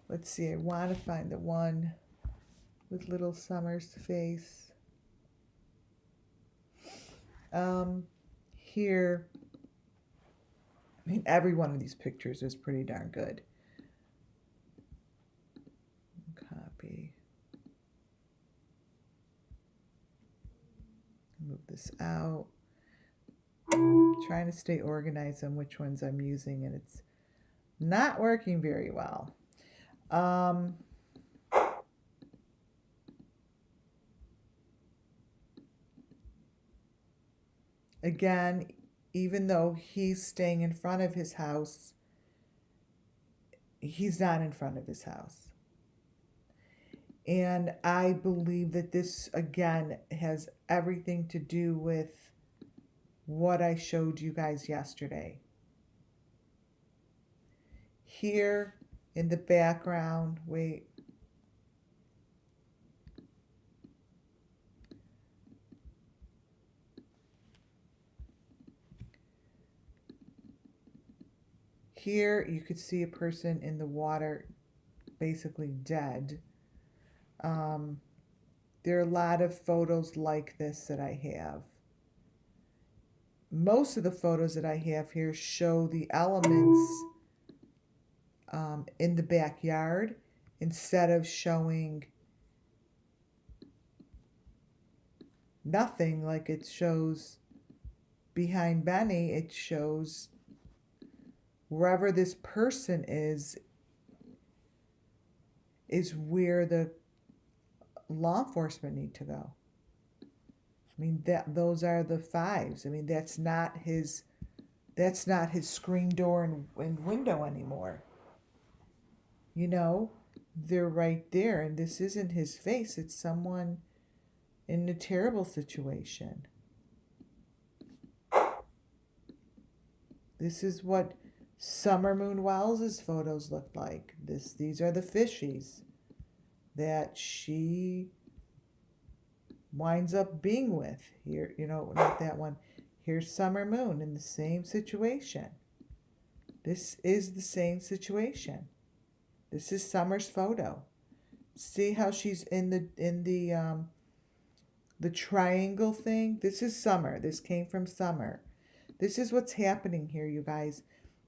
Let's see, I want to find the one with little Summer's face. Here, I mean, every one of these pictures is pretty darn good. Copy. Move this out. Trying to stay organized on which ones I'm using, and it's not working very well. Again, even though he's staying in front of his house, he's not in front of his house. And I believe that this, again, has everything to do with what I showed you guys yesterday. Here in the background, wait. Here you could see a person in the water, basically dead. There are a lot of photos like this that I have. Most of the photos that I have here show the elements in the backyard instead of showing nothing like it shows behind Benny. It shows wherever this person is where the law enforcement need to go. I mean, those are the fives. I mean, that's not his screen door and window anymore. You know, they're right there, and this isn't his face. It's someone in a terrible situation. This is what Summer Moon Wells's photos looked like. These are the fishies that she winds up being with. Here, you know, not that one. Here's Summer Moon in the same situation. This is the same situation. This is Summer's photo. See how she's in the triangle thing? This is Summer. This came from Summer. This is what's happening here, you guys.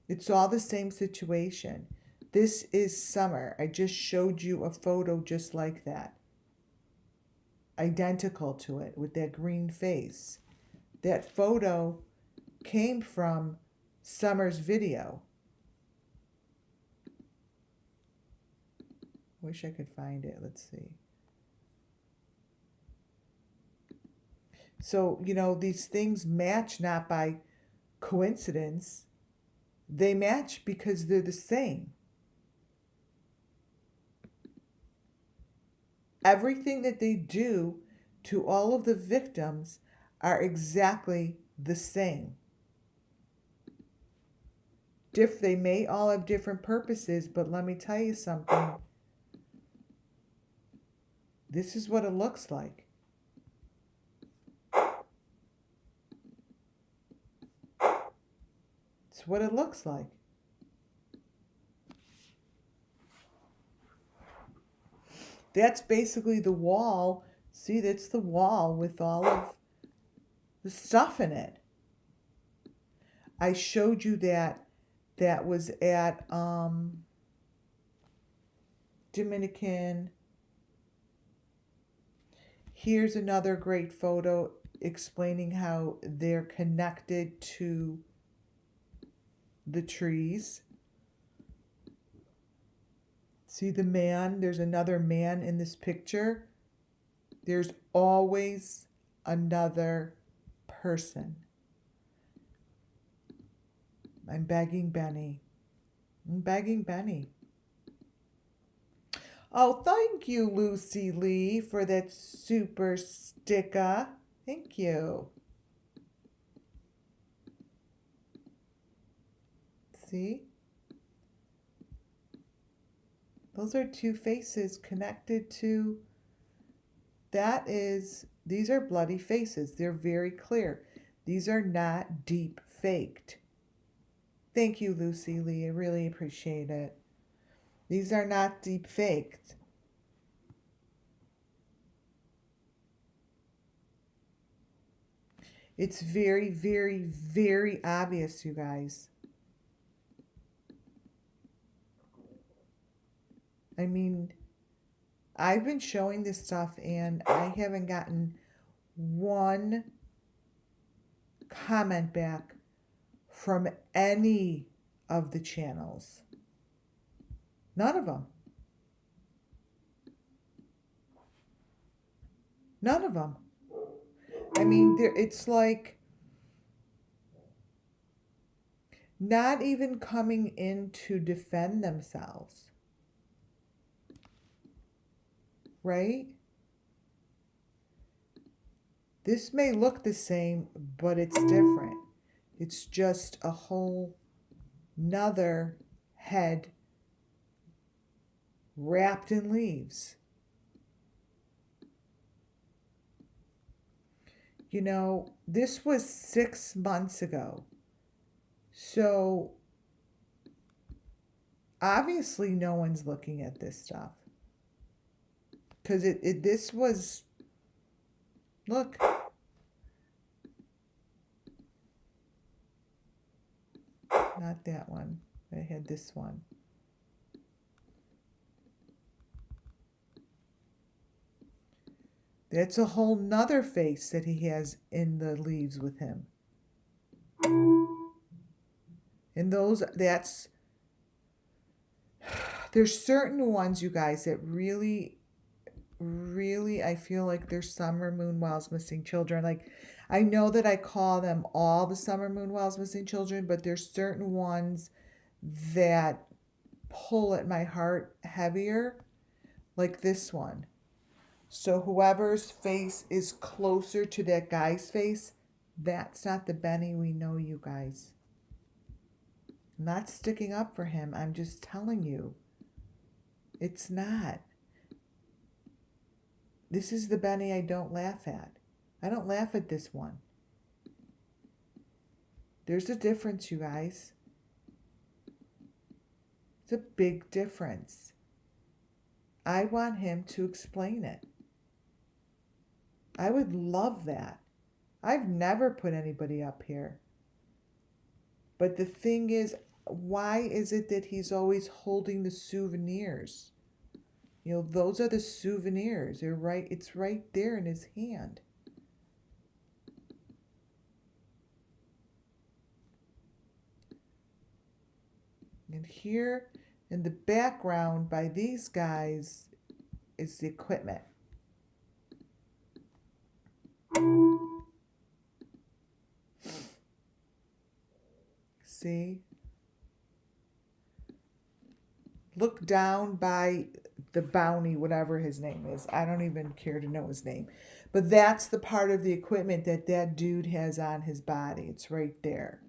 It's all the same situation. This is Summer. I just showed you a photo just like that. Identical to it with that green face. That photo came from Summer's video. Wish I could find it. Let's see. So, you know, these things match not by coincidence. They match because they're the same. Everything that they do to all of the victims are exactly the same. They may all have different purposes, but let me tell you something. This is what it looks like. It's what it looks like. That's basically the wall. See, that's the wall with all of the stuff in it. I showed you that was at Dominican. Here's another great photo explaining how they're connected to the trees. See the man? There's another man in this picture. There's always another person. I'm begging Benny. I'm begging Benny. Oh, thank you, Lucy Lee, for that super sticker. Thank you. See? Those are two faces connected to, these are bloody faces. They're very clear. These are not deep faked. Thank you, Lucy Lee. I really appreciate it. These are not deep faked. It's very, very, very obvious, you guys. I mean, I've been showing this stuff and I haven't gotten one comment back from any of the channels. None of them. None of them. I mean, it's like not even coming in to defend themselves. Right? This may look the same, but it's different. It's just a whole nother head wrapped in leaves. You know, this was 6 months ago. So obviously no one's looking at this stuff. Because this was, look. Not that one. I had this one. That's a whole nother face that he has in the leaves with him. And there's certain ones, you guys, that really really, I feel like they're summer moon whales missing children. Like, I know that I call them all the summer moon whales missing children, but there's certain ones that pull at my heart heavier, like this one. So whoever's face is closer to that guy's face, that's not the Benny we know, you guys. I'm not sticking up for him. I'm just telling you. It's not. This is the Benny I don't laugh at. I don't laugh at this one. There's a difference, you guys. It's a big difference. I want him to explain it. I would love that. I've never put anybody up here. But the thing is, why is it that he's always holding the souvenirs? You know, those are the souvenirs. They're right, it's right there in his hand. And here in the background by these guys is the equipment. See? Look down by the bounty, whatever his name is. I don't even care to know his name. But that's the part of the equipment that that dude has on his body. It's right there.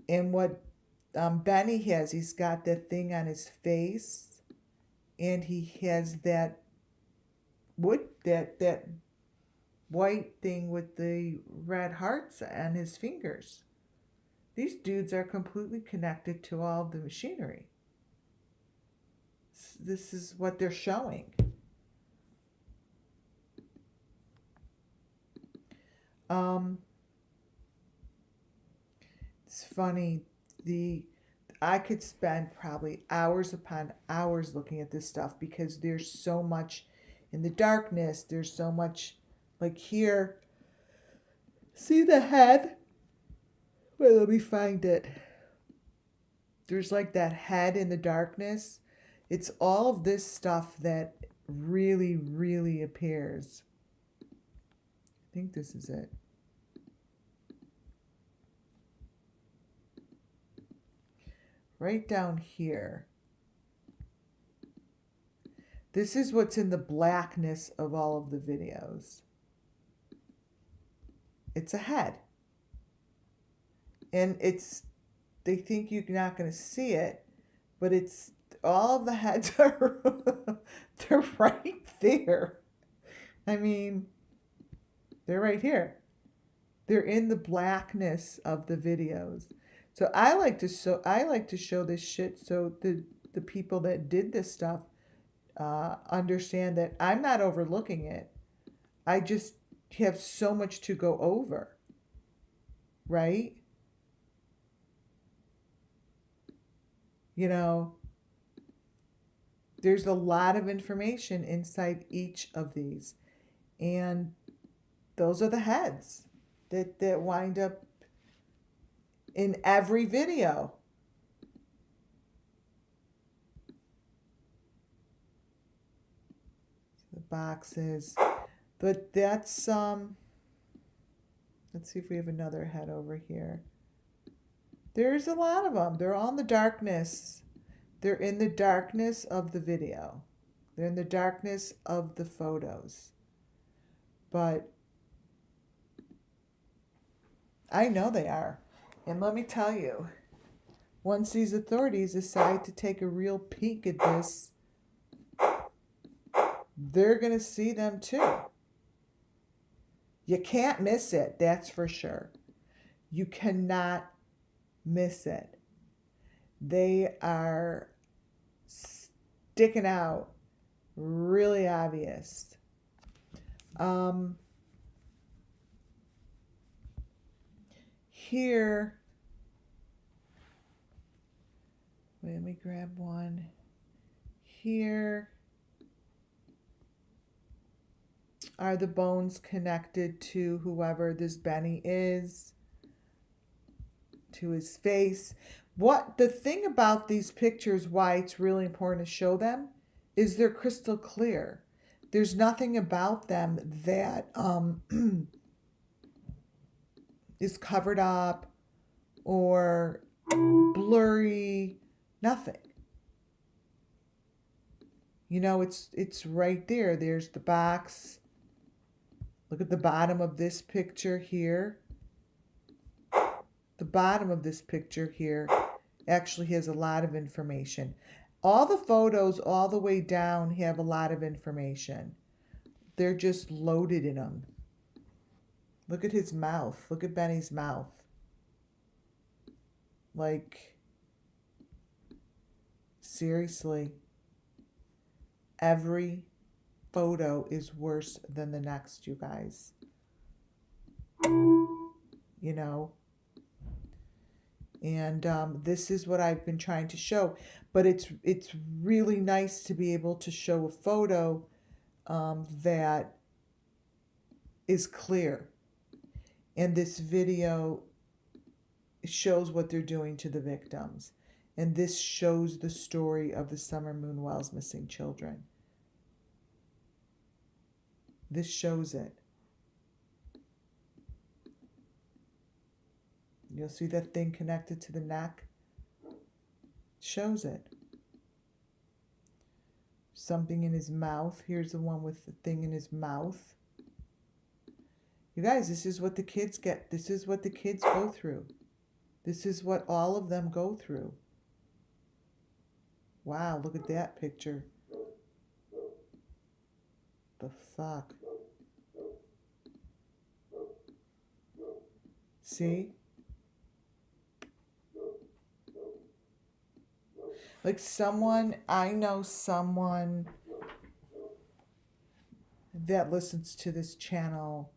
And what Benny has, he's got that thing on his face. And he has that that white thing with the red hearts on his fingers. These dudes are completely connected to all of the machinery. This is what they're showing. It's funny. I could spend probably hours upon hours looking at this stuff because there's so much in the darkness. There's so much, like here. See the head? Wait, let me find it. There's like that head in the darkness. It's all of this stuff that really, really appears. I think this is it. Right down here. This is what's in the blackness of all of the videos. It's a head. And they think you're not going to see it, but it's, all of the heads are, they're right there. I mean, they're right here. They're in the blackness of the videos. So I like to show this shit so the people that did this stuff understand that I'm not overlooking it. I just have so much to go over. Right? You know, there's a lot of information inside each of these. And those are the heads that wind up in every video. The boxes. But that's, let's see if we have another head over here. There's a lot of them. They're all in the darkness. They're in the darkness of the video. They're in the darkness of the photos. But I know they are. And let me tell you, once these authorities decide to take a real peek at this, they're going to see them too. You can't miss it, that's for sure. You cannot miss it. They are sticking out, really obvious. Here, wait, let me grab one. Here are the bones connected to whoever this Benny is, to his face. What the thing about these pictures, why it's really important to show them, is they're crystal clear. There's nothing about them that is covered up or blurry. Nothing. You know, it's right there. There's the box. Look at the bottom of this picture here. The bottom of this picture here actually has a lot of information. All the photos all the way down have a lot of information. They're just loaded in them. Look at his mouth. Look at Benny's mouth. Like, seriously. Every photo is worse than the next, you guys. You know? And this is what I've been trying to show. But it's really nice to be able to show a photo that is clear. And this video shows what they're doing to the victims. And this shows the story of the Summer Moon Wells missing children. This shows it. You'll see that thing connected to the neck. Shows it. Something in his mouth. Here's the one with the thing in his mouth. You guys, this is what the kids get. This is what the kids go through. This is what all of them go through. Wow, look at that picture. The fuck? See? Like someone, I know someone that listens to this channel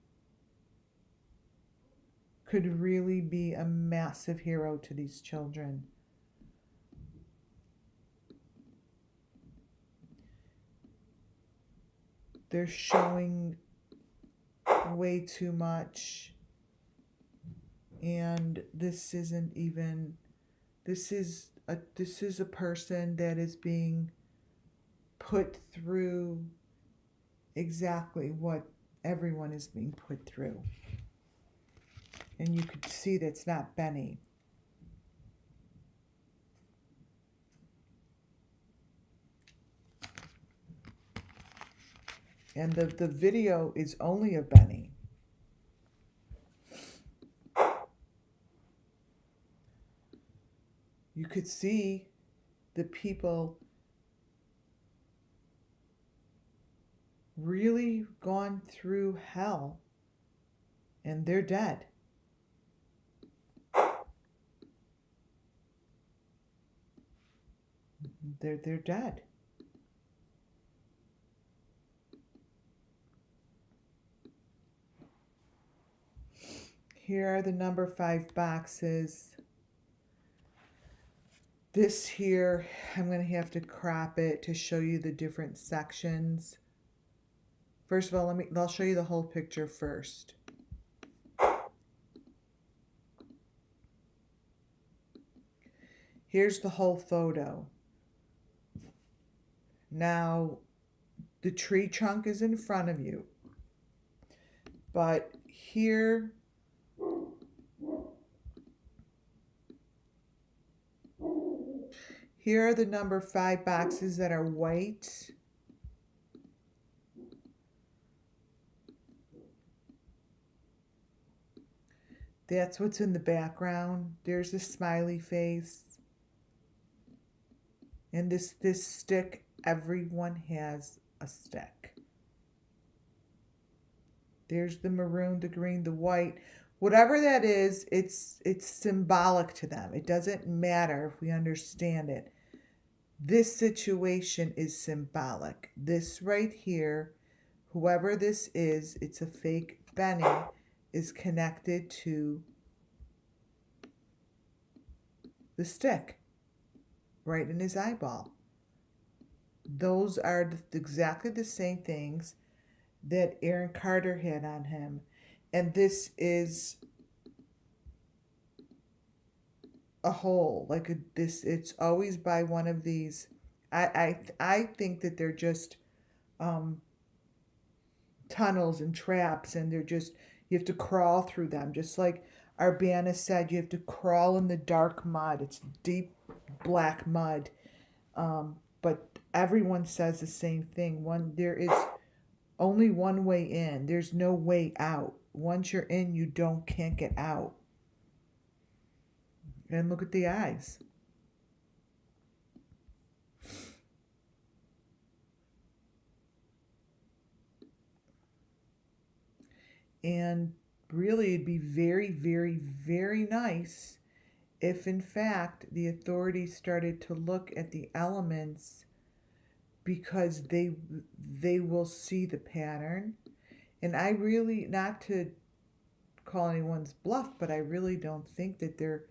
could really be a massive hero to these children. They're showing way too much. And this isn't even, this is a person that is being put through exactly what everyone is being put through. And you could see that's not Benny. And the video is only of Benny. You could see the people really gone through hell, and they're dead. They're dead. Here are the number 5 boxes. This here, I'm going to have to crop it to show you the different sections. First of all, I'll show you the whole picture first. Here's the whole photo. Now, the tree trunk is in front of you. But here, here are the number 5 boxes that are white. That's what's in the background. There's a smiley face. And this stick, everyone has a stick. There's the maroon, the green, the white. Whatever that is, it's symbolic to them. It doesn't matter if we understand it. This situation is symbolic. This right here, whoever this is, it's a fake Benny, is connected to the stick right in his eyeball. Those are exactly the same things that Aaron Carter had on him. And this is a hole, like it's always by one of these. I think that they're just tunnels and traps, and they're just, you have to crawl through them. Just like Arbana said, you have to crawl in the dark mud. It's deep black mud. But everyone says the same thing. There is only one way in. There's no way out. Once you're in, you can't get out. And look at the eyes. And really, it'd be very, very, very nice if, in fact, the authorities started to look at the elements, because they will see the pattern. And I really, not to call anyone's bluff, but I really don't think that they're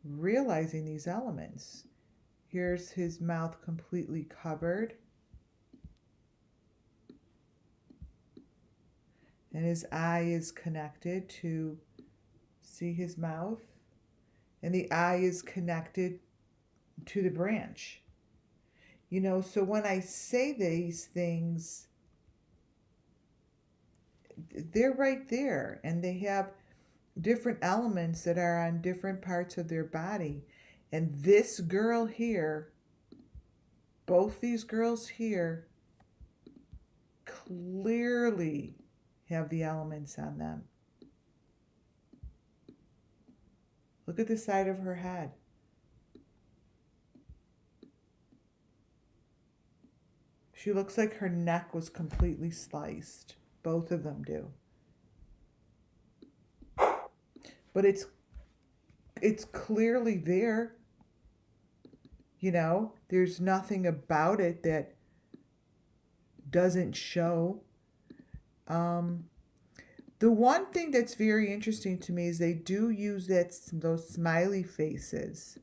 realizing these elements. Here's his mouth completely covered. And his eye is connected to see his mouth. And the eye is connected to the branch. You know, so when I say these things, they're right there. And they have different elements that are on different parts of their body. And this girl here, both these girls here, clearly have the elements on them. Look at the side of her head. She looks like her neck was completely sliced. Both of them do. But it's clearly there. You know, there's nothing about it that doesn't show. The one thing that's very interesting to me is they do use those smiley faces.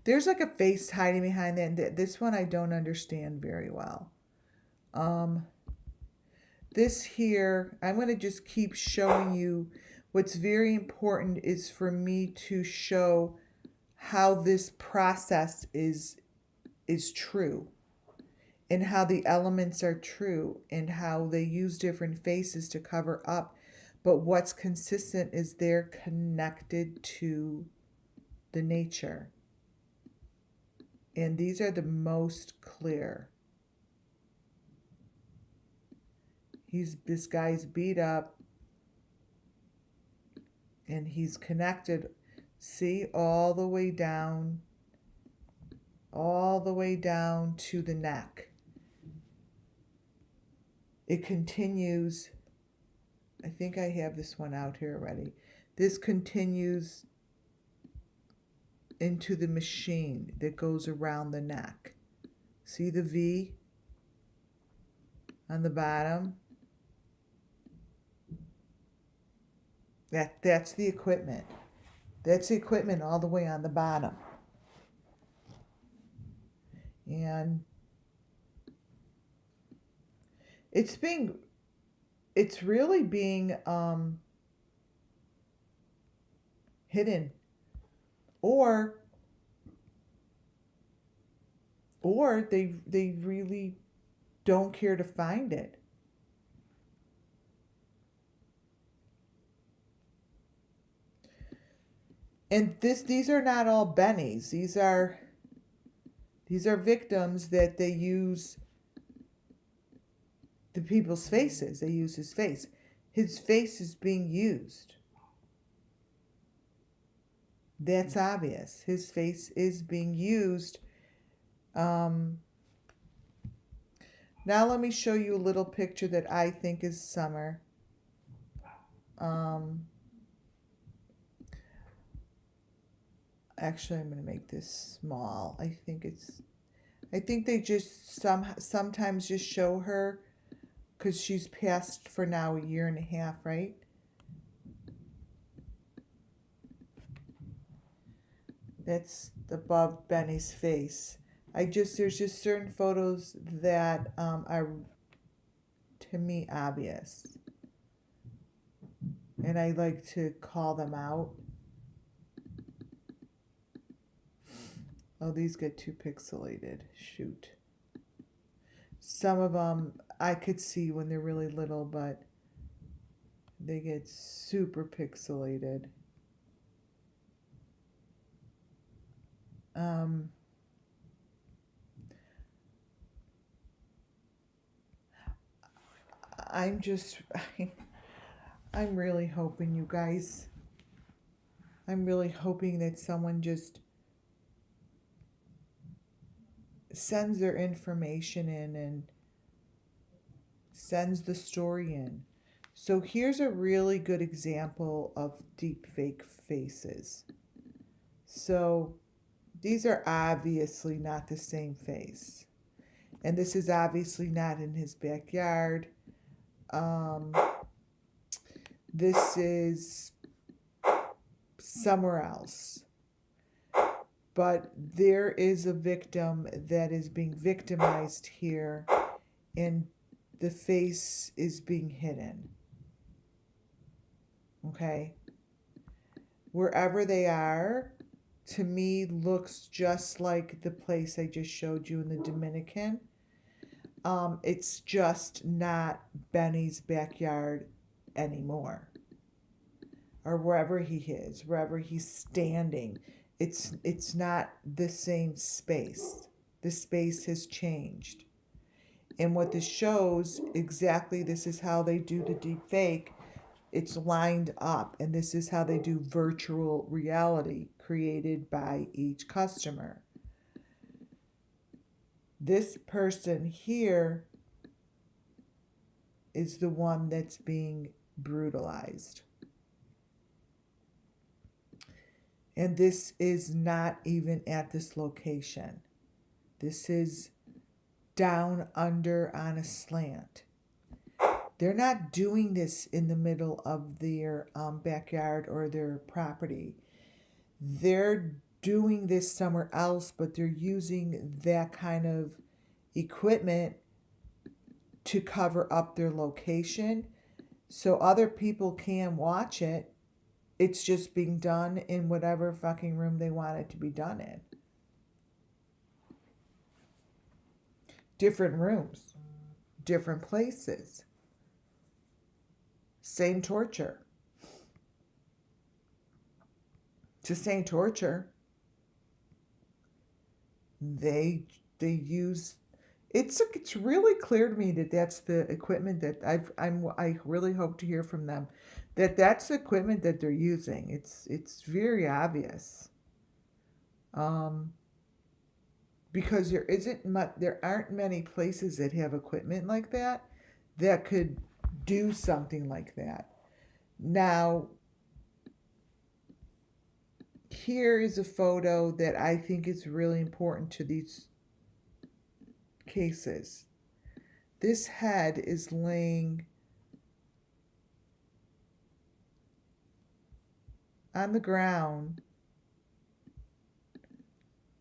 There's like a face hiding behind that. And this one I don't understand very well. This here, I'm going to just keep showing you. What's very important is for me to show how this process is true, and how the elements are true, and how they use different faces to cover up. But what's consistent is they're connected to the nature. And these are the most clear. This guy's beat up, and he's connected, see, all the way down to the neck. It continues. I think I have this one out here already. This continues into the machine that goes around the neck. See the V on the bottom? That's the equipment. That's the equipment all the way on the bottom. And it's really being hidden, or they really don't care to find it. And these are not all bennies. These are victims that they use the people's faces. They use his face. His face is being used. That's obvious. His face is being used. Now let me show you a little picture that I think is Summer. Actually, I'm going to make this small. I think they just sometimes just show her because she's passed for now a year and a half, right? That's above Benny's face. There's just certain photos that are, to me, obvious. And I like to call them out. Oh, these get too pixelated. Shoot. Some of them I could see when they're really little, but they get super pixelated. I'm just, I'm really hoping, you guys, I'm really hoping that someone just sends their information in and sends the story in. So here's a really good example of deep fake faces. So these are obviously not the same face. And this is obviously not in his backyard. This is somewhere else. But there is a victim that is being victimized here, and the face is being hidden. Okay? Wherever they are, to me, looks just like the place I just showed you in the Dominican. It's just not Benny's backyard anymore. Or wherever he is, wherever he's standing. It's not the same space. The space has changed. And what this shows, exactly this is how they do the deep fake. It's lined up, and this is how they do virtual reality created by each customer. This person here is the one that's being brutalized. And this is not even at this location. This is down under on a slant. They're not doing this in the middle of their backyard or their property. They're doing this somewhere else, but they're using that kind of equipment to cover up their location so other people can watch it. It's just being done in whatever fucking room they want it to be done in. Different rooms, different places. Same torture. It's the same torture. They use it's really clear to me that that's the equipment that I really hope to hear from them that that's the equipment that they're using. It's very obvious. Because there aren't many places that have equipment like that could do something like that. Now, here is a photo that I think is really important to these cases. This head is laying on the ground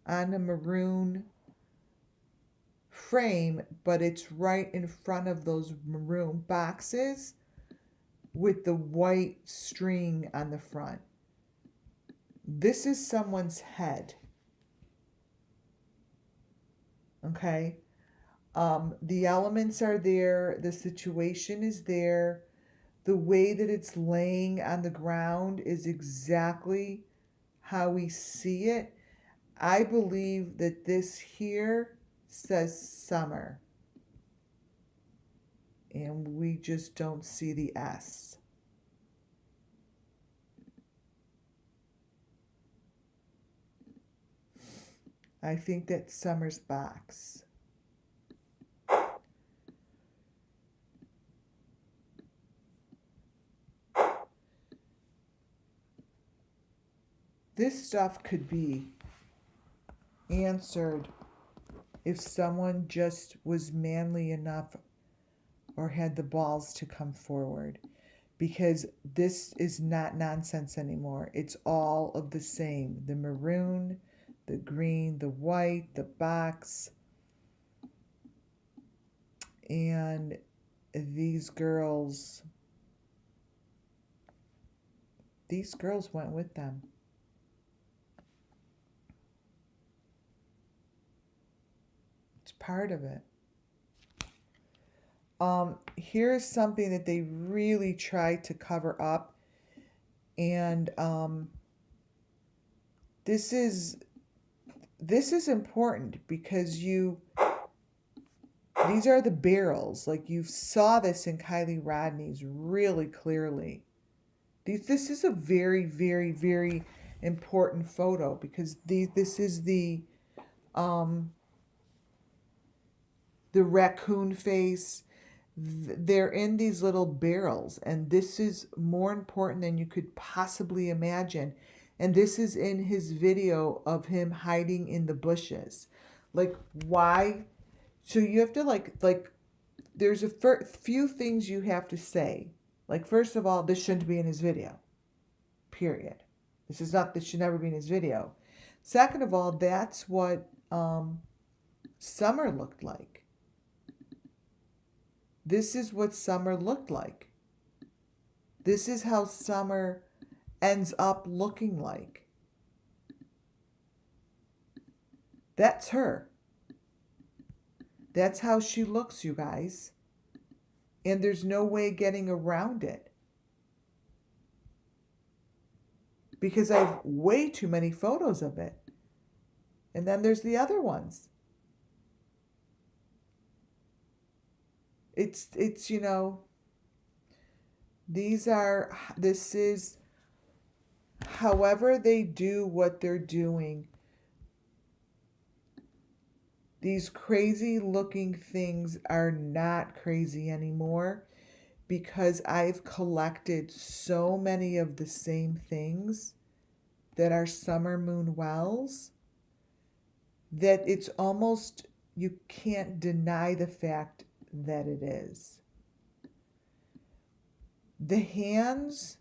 on a maroon frame, but it's right in front of those maroon boxes with the white string on the front. This is someone's head. Okay? The elements are there. The situation is there. The way that it's laying on the ground is exactly how we see it. I believe that this here says summer. And we just don't see the S. I think that's Summer's box. This stuff could be answered if someone just was manly enough or had the balls to come forward, because this is not nonsense anymore. It's all of the same. The maroon, the green, the white, the box. And these girls went with them. part of it. Here's something that they really tried to cover up. And this is important because these are the barrels. Like, you saw this in Kylie Rodney's really clearly. This is a very, very, very important photo because this is the raccoon face. They're in these little barrels, and this is more important than you could possibly imagine. And this is in his video of him hiding in the bushes. Like, why? So you have to like there's a few things you have to say. Like, first of all, this shouldn't be in his video. Period. This should never be in his video. Second of all, that's what summer looked like. This is what summer looked like. This is how summer ends up looking like. That's her. That's how she looks, you guys. And there's no way getting around it. Because I have way too many photos of it. And then there's the other ones. It's you know, this is, however they do what they're doing, these crazy looking things are not crazy anymore, because I've collected so many of the same things that are summer moon wells that it's almost, you can't deny the fact that it is. The hands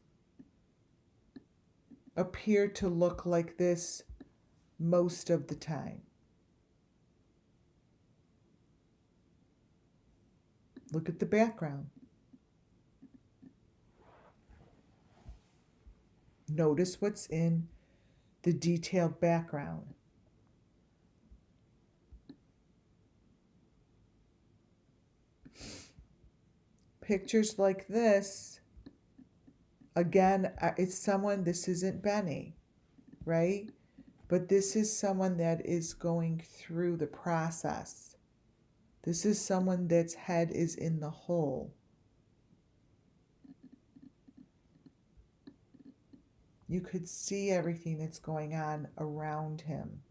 appear to look like this most of the time. Look at the background. Notice what's in the detailed background. Pictures like this, again, it's someone, this isn't Benny, right? But this is someone that is going through the process. This is someone that's head is in the hole. You could see everything that's going on around him.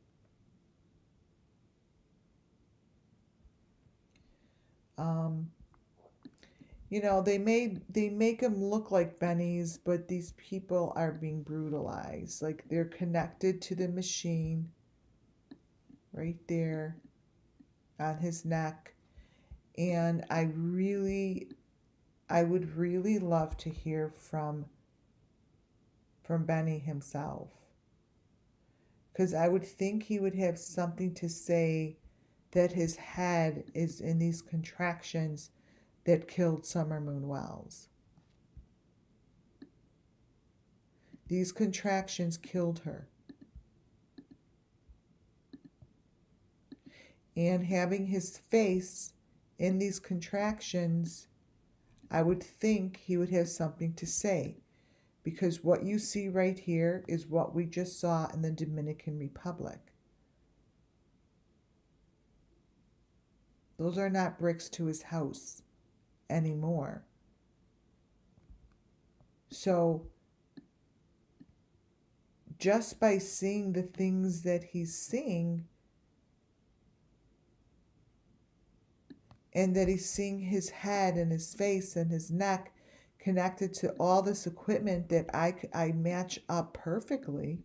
You know, they make him look like Benny's, but these people are being brutalized. Like, they're connected to the machine right there on his neck. And I would really love to hear from Benny himself, because I would think he would have something to say, that his head is in these contractions that killed Summer Moon Wells. These contractions killed her. And having his face in these contractions, I would think he would have something to say, because what you see right here is what we just saw in the Dominican Republic. Those are not bricks to his house anymore. So just by seeing the things that he's seeing, and that he's seeing his head and his face and his neck connected to all this equipment that I match up perfectly,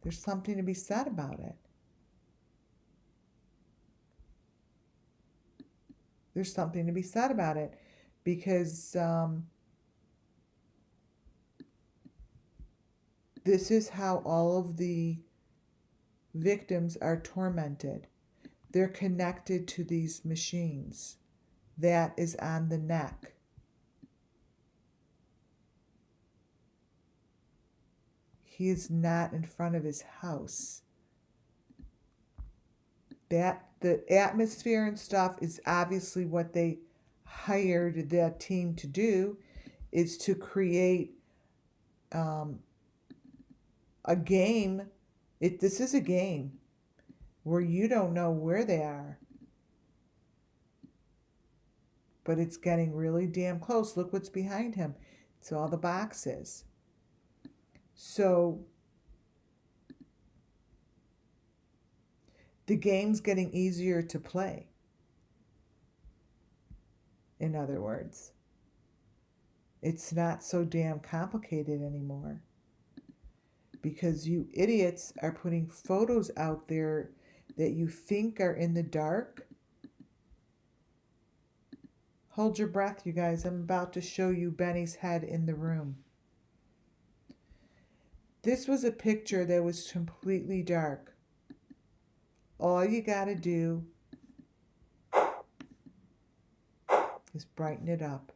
there's something to be said about it. There's something to be said about it, because this is how all of the victims are tormented. They're connected to these machines. That is on the neck. He is not in front of his house. That the atmosphere and stuff is obviously what they hired that team to do, is to create um, a game. This is a game where you don't know where they are, but it's getting really damn close. Look what's behind him. It's all the boxes. So the game's getting easier to play. In other words, it's not so damn complicated anymore, because you idiots are putting photos out there that you think are in the dark. Hold your breath, you guys. I'm about to show you Benny's head in the room. This was a picture that was completely dark. All you gotta do is brighten it up.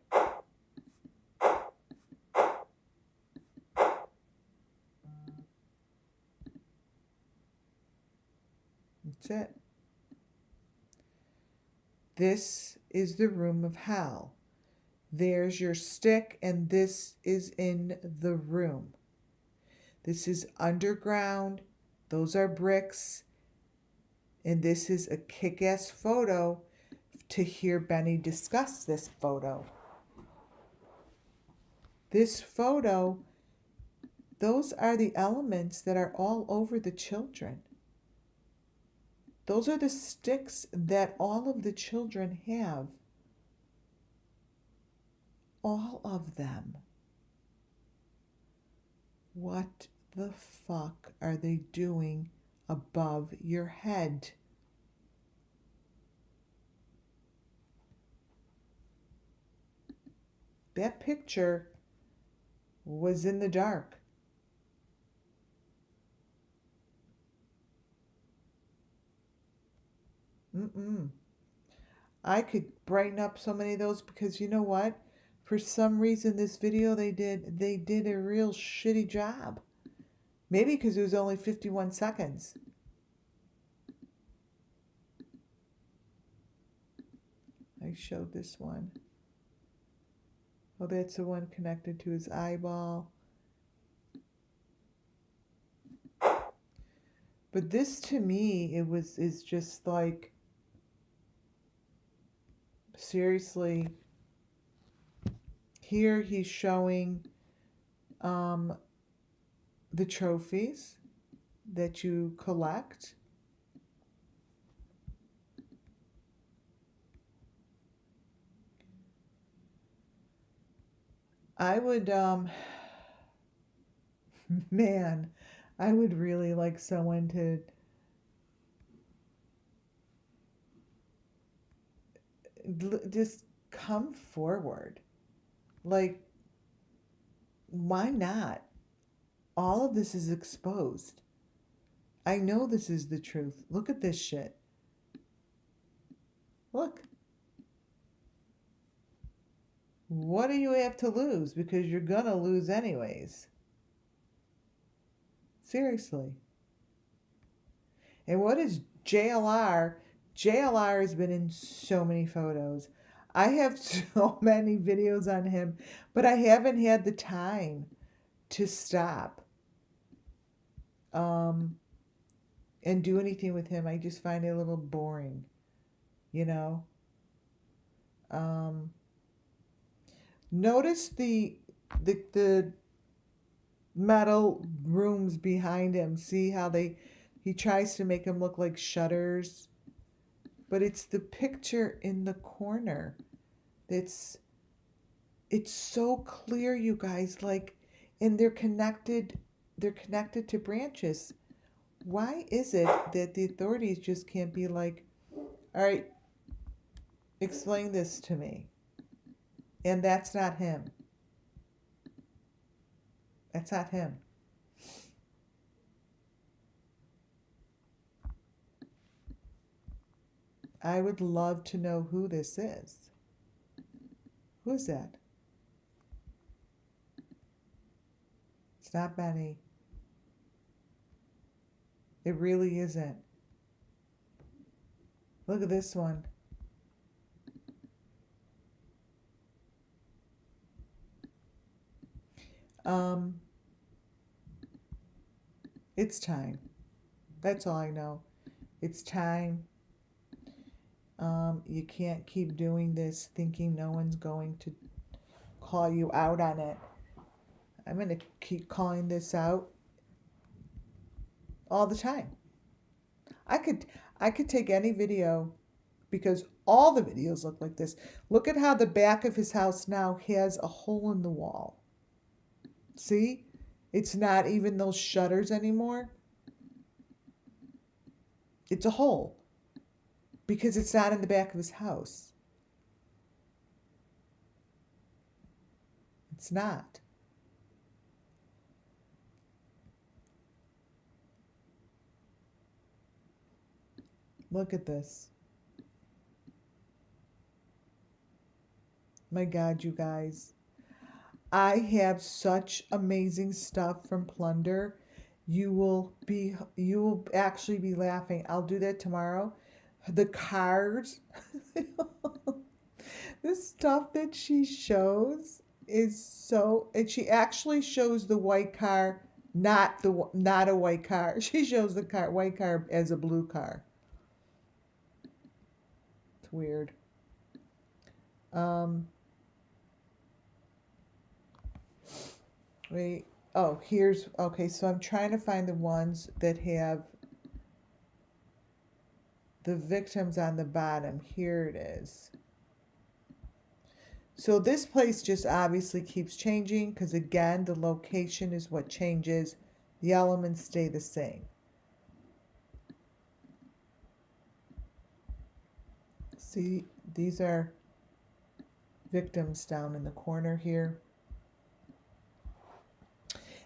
That's it. This is the room of hell. There's your stick, and this is in the room. This is underground. Those are bricks. And this is a kick-ass photo to hear Benny discuss this photo. This photo, those are the elements that are all over the children. Those are the sticks that all of the children have. All of them. What the fuck are they doing above your head? That picture was in the dark. I could brighten up so many of those, because you know what? For some reason, this video they did a real shitty job. Maybe because it was only 51 seconds. I showed this one. Oh, that's the one connected to his eyeball. But this, to me, is just like, seriously, here he's showing the trophies that you collect. I would, man, I would really like someone to just come forward. Like, why not? All of this is exposed. I know this is the truth. Look at this shit. Look. What do you have to lose? Because you're gonna lose anyways. Seriously. And what is JLR? JLR has been in so many photos. I have so many videos on him, but I haven't had the time to stop and do anything with him. I just find it a little boring, you know. Notice the metal rooms behind him. See how he tries to make them look like shutters, but it's the picture in the corner. It's so clear, you guys, like, and they're connected to branches. Why is it that the authorities just can't be like, all right, explain this to me? And that's not him. That's not him. I would love to know who this is. Who's that? It's not Benny. It really isn't. Look at this one. It's time. That's all I know. It's time. You can't keep doing this thinking no one's going to call you out on it. I'm going to keep calling this out all the time. I could take any video because all the videos look like this. Look at how the back of his house now has a hole in the wall. See? It's not even those shutters anymore. It's a hole because it's not in the back of his house. It's not. Look at this. My God, you guys. I have such amazing stuff from Plunder. You will actually be laughing. I'll do that tomorrow. The cars. The stuff that she shows is so, and she actually shows the white car, not a white car. She shows the white car as a blue car. It's weird. Wait. Oh, okay, so I'm trying to find the ones that have the victims on the bottom. Here it is. So this place just obviously keeps changing because, again, the location is what changes. The elements stay the same. See, these are victims down in the corner here.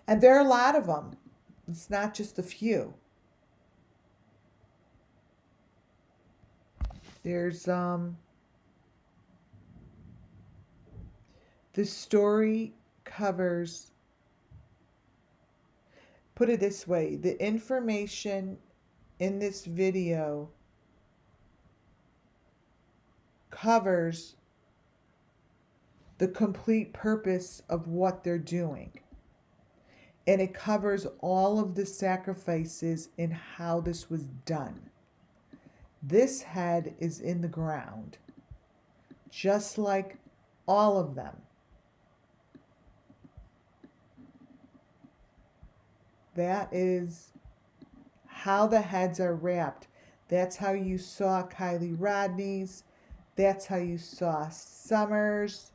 And there are a lot of them. It's not just a few. There's the story covers, put it this way, the information in this video covers the complete purpose of what they're doing. And it covers all of the sacrifices and how this was done. This head is in the ground, just like all of them. That is how the heads are wrapped. That's how you saw Kylie Rodney's. That's how you saw Summers.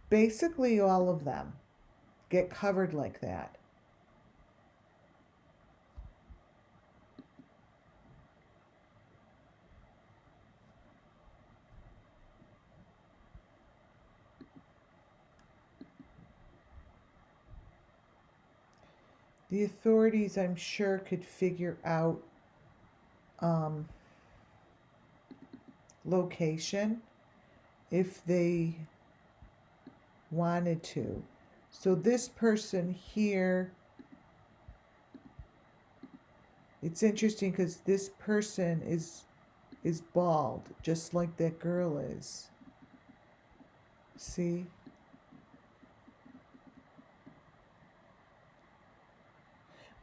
Basically all of them get covered like that. The authorities, I'm sure, could figure out location if they wanted to. So this person here, it's interesting because this person is bald, just like that girl is. See?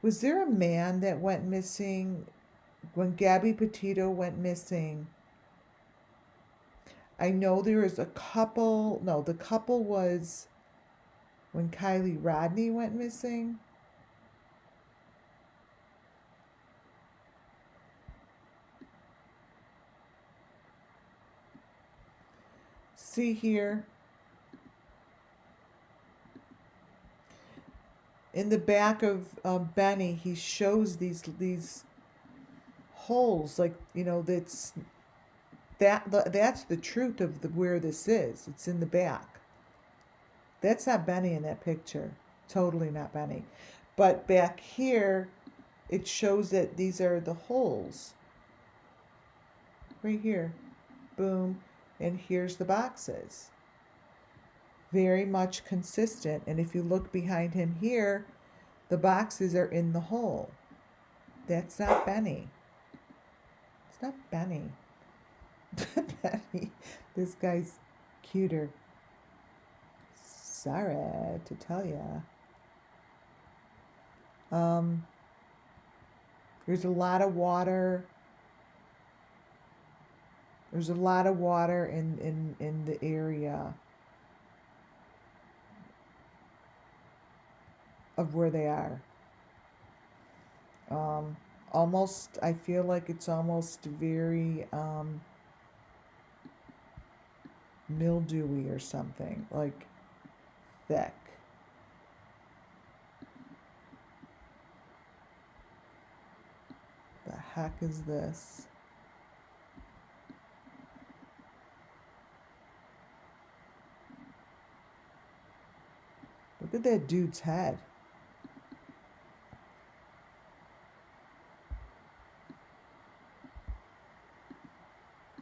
Was there a man that went missing when Gabby Petito went missing? I know there was a couple. No, the couple was when Kylie Rodney went missing. See here. In the back of Benny, he shows these holes, like, you know, that's the truth of where this is. It's in the back. That's not Benny in that picture. Totally not Benny. But back here, it shows that these are the holes. Right here. Boom. And here's the boxes. Very much consistent. And if you look behind him here, the boxes are in the hole. That's not Benny. It's not Benny. Benny, this guy's cuter. Sorry to tell ya. There's a lot of water. There's a lot of water in the area of where they are. Almost, I feel like it's almost very mildewy or something, like thick. The heck is this? Look at that dude's head.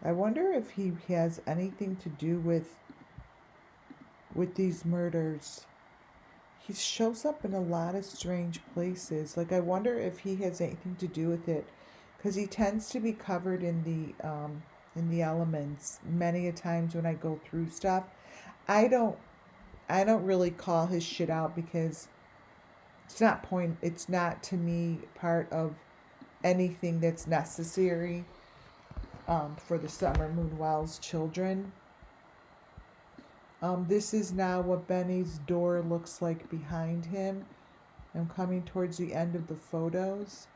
I wonder if he has anything to do with these murders. He shows up in a lot of strange places. Like, I wonder if he has anything to do with it, because he tends to be covered in the elements many a times when I go through stuff. I don't really call his shit out because it's not to me part of anything that's necessary for the Summer Moonwell's children. This is now what Benny's door looks like behind him. I'm coming towards the end of the photos.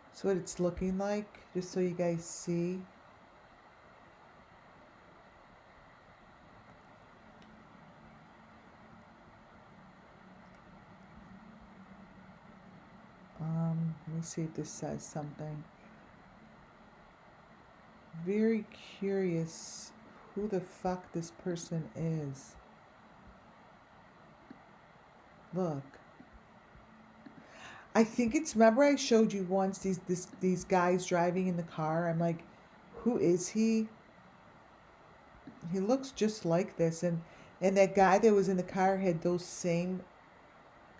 That's what it's looking like, just so you guys see. Let me see if this says something. Very curious who the fuck this person is. Look. I think it's, remember I showed you once these guys driving in the car. I'm like, who is he? He looks just like this, and that guy that was in the car had those same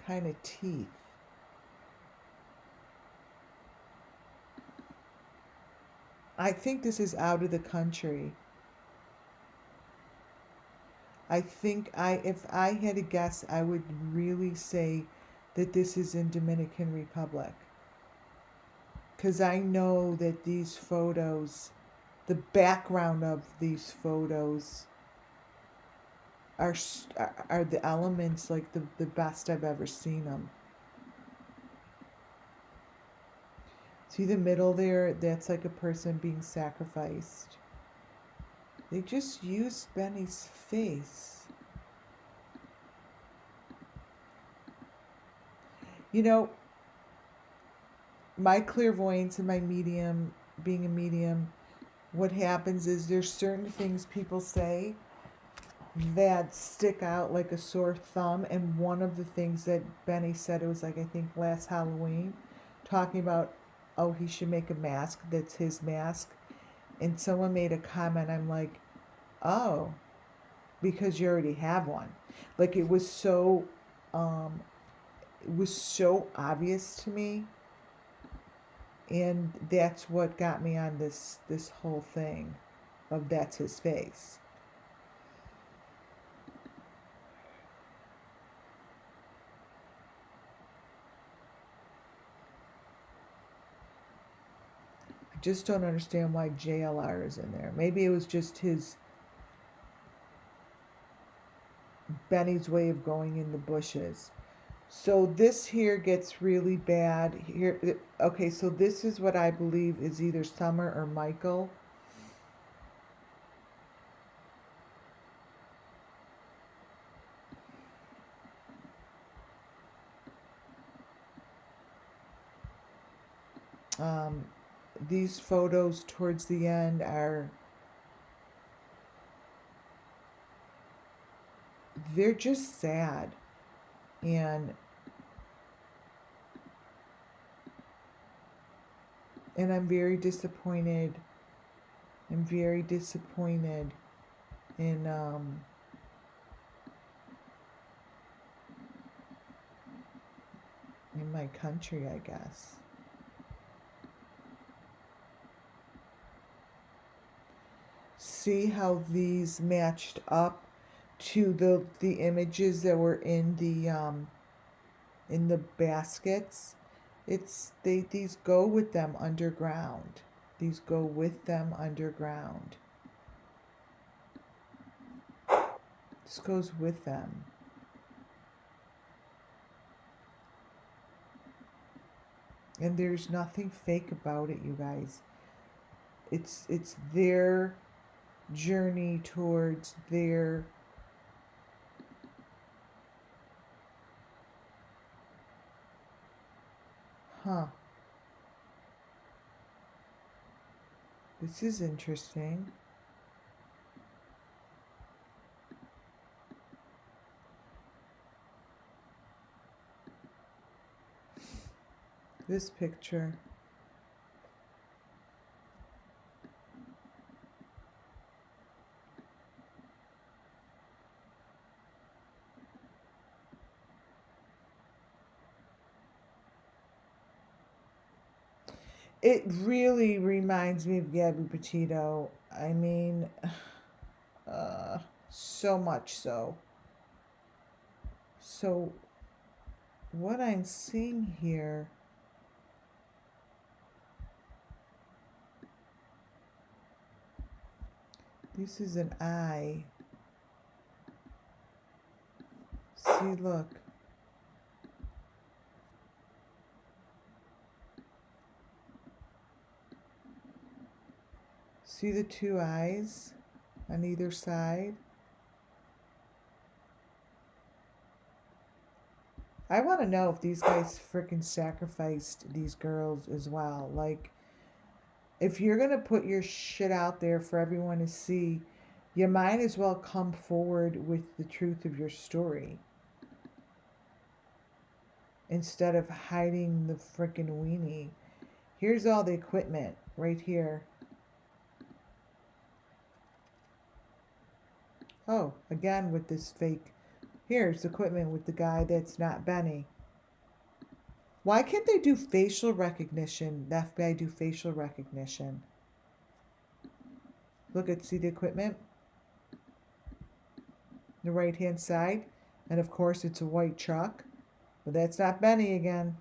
kind of teeth. I think this is out of the country. I think if I had to guess, I would really say that this is in Dominican Republic. Because I know that these photos, the background of these photos are the elements like the best I've ever seen them. See the middle there? That's like a person being sacrificed. They just used Benny's face. You know, my clairvoyance and my medium, being a medium, what happens is there's certain things people say that stick out like a sore thumb. And one of the things that Benny said, it was like, I think last Halloween, talking about, oh, he should make a mask that's his mask. And someone made a comment. I'm like, oh, because you already have one. Like, it was so obvious to me. And that's what got me on this whole thing of that's his face. I just don't understand why JLR is in there. Maybe it was just Benny's way of going in the bushes. So this here gets really bad here. Okay, so this is what I believe is either Summer or Michael. These photos towards the end they're just sad. And I'm very disappointed. I'm very disappointed in my country, I guess. see how these matched up to the images that were in the baskets? These go with them underground. These go with them underground. This goes with them. And there's nothing fake about it, you guys. It's their journey towards their This is interesting. This picture. It really reminds me of Gabby Petito. I mean, so much so. So, what I'm seeing here, this is an eye. See, look. See the two eyes on either side? I want to know if these guys freaking sacrificed these girls as well. Like, if you're going to put your shit out there for everyone to see, you might as well come forward with the truth of your story, instead of hiding the freaking weenie. Here's all the equipment right here. Oh, again with this fake. Here's equipment with the guy that's not Benny. Why can't they do facial recognition? The FBI do facial recognition. Look at, see the equipment? The right hand side. And of course it's a white truck. But that's not Benny again.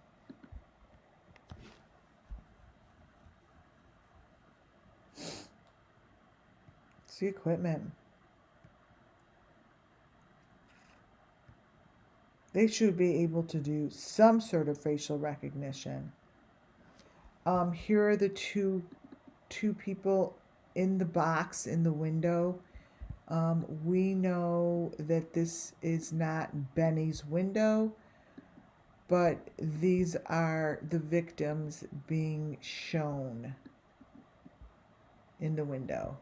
See equipment. They should be able to do some sort of facial recognition. Here are the two people in the box in the window. We know that this is not Benny's window, but these are the victims being shown in the window.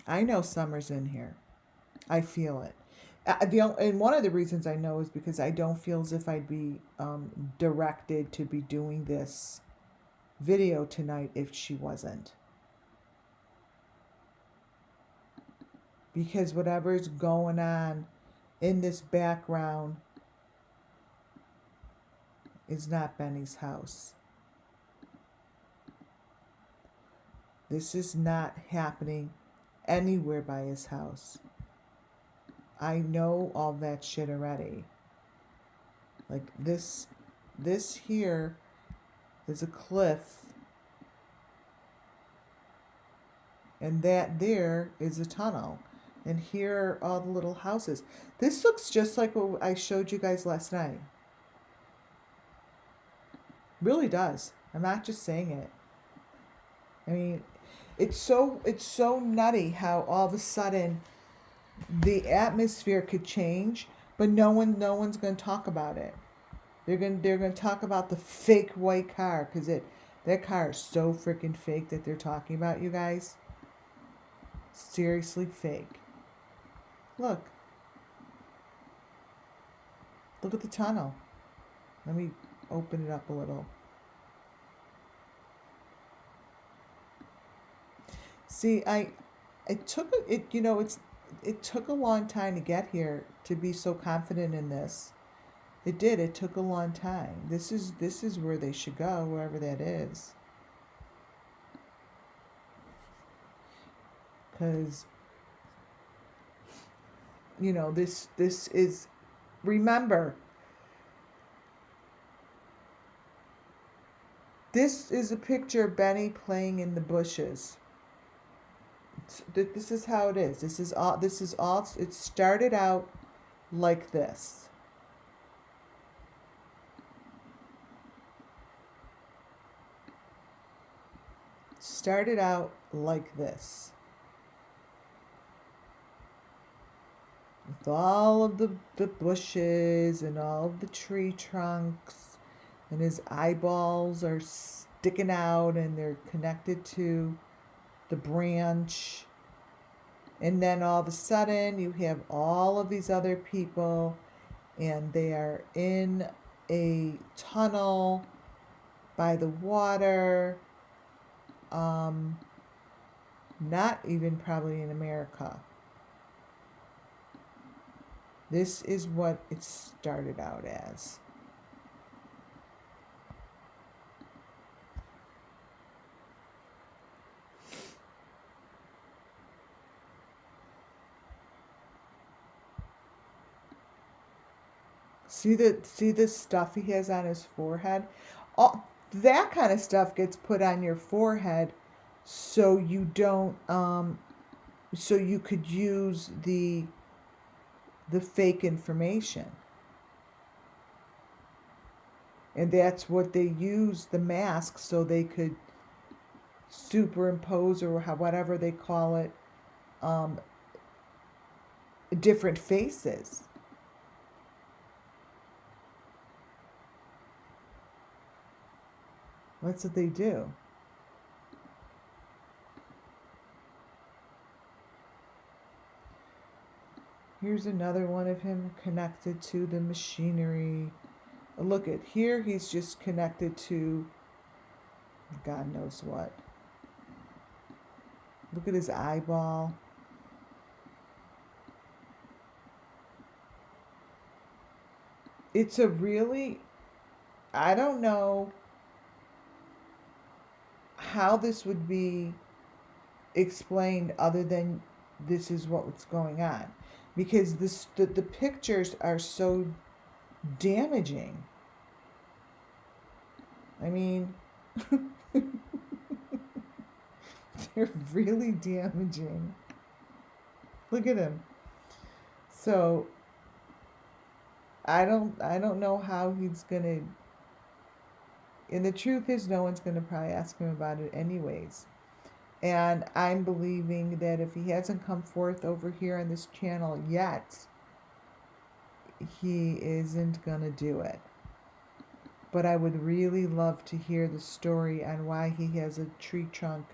I know Summer's in here. I feel it. And one of the reasons I know is because I don't feel as if I'd be directed to be doing this video tonight if she wasn't. Because whatever's going on in this background is not Benny's house. This is not happening anywhere by his house. I know all that shit already. Like this here is a cliff, and that there is a tunnel, and here are all the little houses. This looks just like what I showed you guys last night. Really does. I'm not just saying it. I mean, it's so nutty how all of a sudden the atmosphere could change, but no one's going to talk about it. They're going to talk about the fake white car, because that car is so freaking fake that they're talking about, you guys. Seriously fake. Look at the tunnel. Let me open it up a little. See, it took a long time to get here to be so confident in this. It did. It took a long time. This is where they should go, wherever that is. Because, you know, this is, remember, this is a picture of Benny playing in the bushes. This is how it is. This is all, it started out like this. Started out like this. With all of the bushes and all of the tree trunks, and his eyeballs are sticking out and they're connected to the branch. And then all of a sudden you have all of these other people and they are in a tunnel by the water, not even probably in America. This is what it started out as. See the stuff he has on his forehead? All that kind of stuff gets put on your forehead so you don't so you could use the fake information. And that's what they use the mask, so they could superimpose, or whatever they call it, different faces. That's what they do. Here's another one of him connected to the machinery. Look at here, he's just connected to God knows what. Look at his eyeball. It's a really, I don't know how this would be explained other than this is what's going on, because the pictures are so damaging. I mean, they're really damaging. Look at him. So I don't know how he's gonna, and the truth is no one's gonna probably ask him about it anyways. And I'm believing that if he hasn't come forth over here on this channel yet, he isn't gonna do it. But I would really love to hear the story on why he has a tree trunk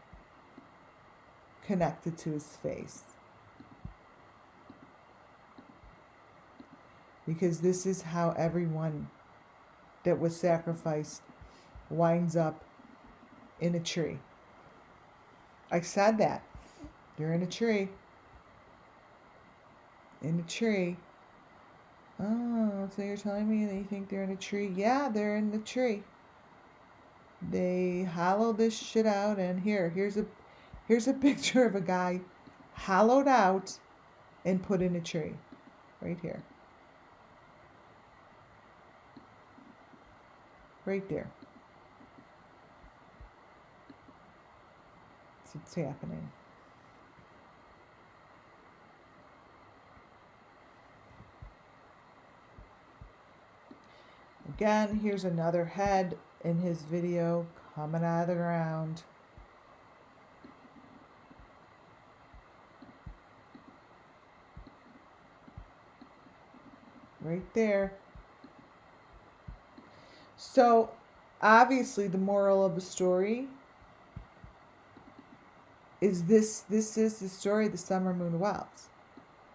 connected to his face. Because this is how everyone that was sacrificed winds up in a tree. I said that. They're in a tree. In a tree. Oh, so you're telling me that you think they're in a tree? Yeah, they're in the tree. They hollow this shit out, and here's a picture of a guy hollowed out and put in a tree. Right here. Right there. That's what's happening. Again, here's another head in his video coming out of the ground. Right there. So, obviously, the moral of the story is this is the story of the Summer Moon Wells.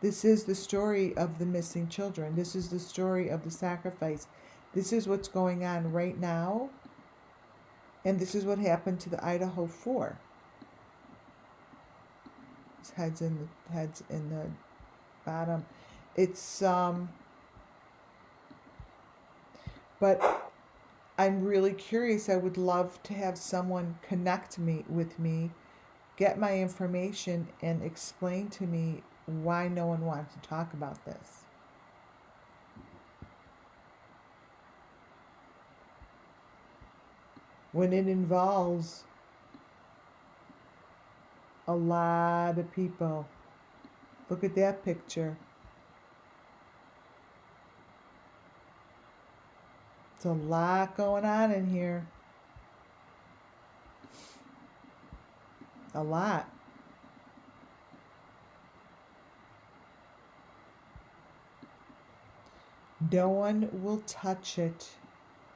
This is the story of the missing children. This is the story of the sacrifice. This is what's going on right now. And this is what happened to the Idaho 4. His head's in the bottom. It's But I'm really curious. I would love to have someone connect me with me, get my information, and explain to me why no one wants to talk about this. When it involves a lot of people. Look at that picture. It's a lot going on in here. A lot. No one will touch it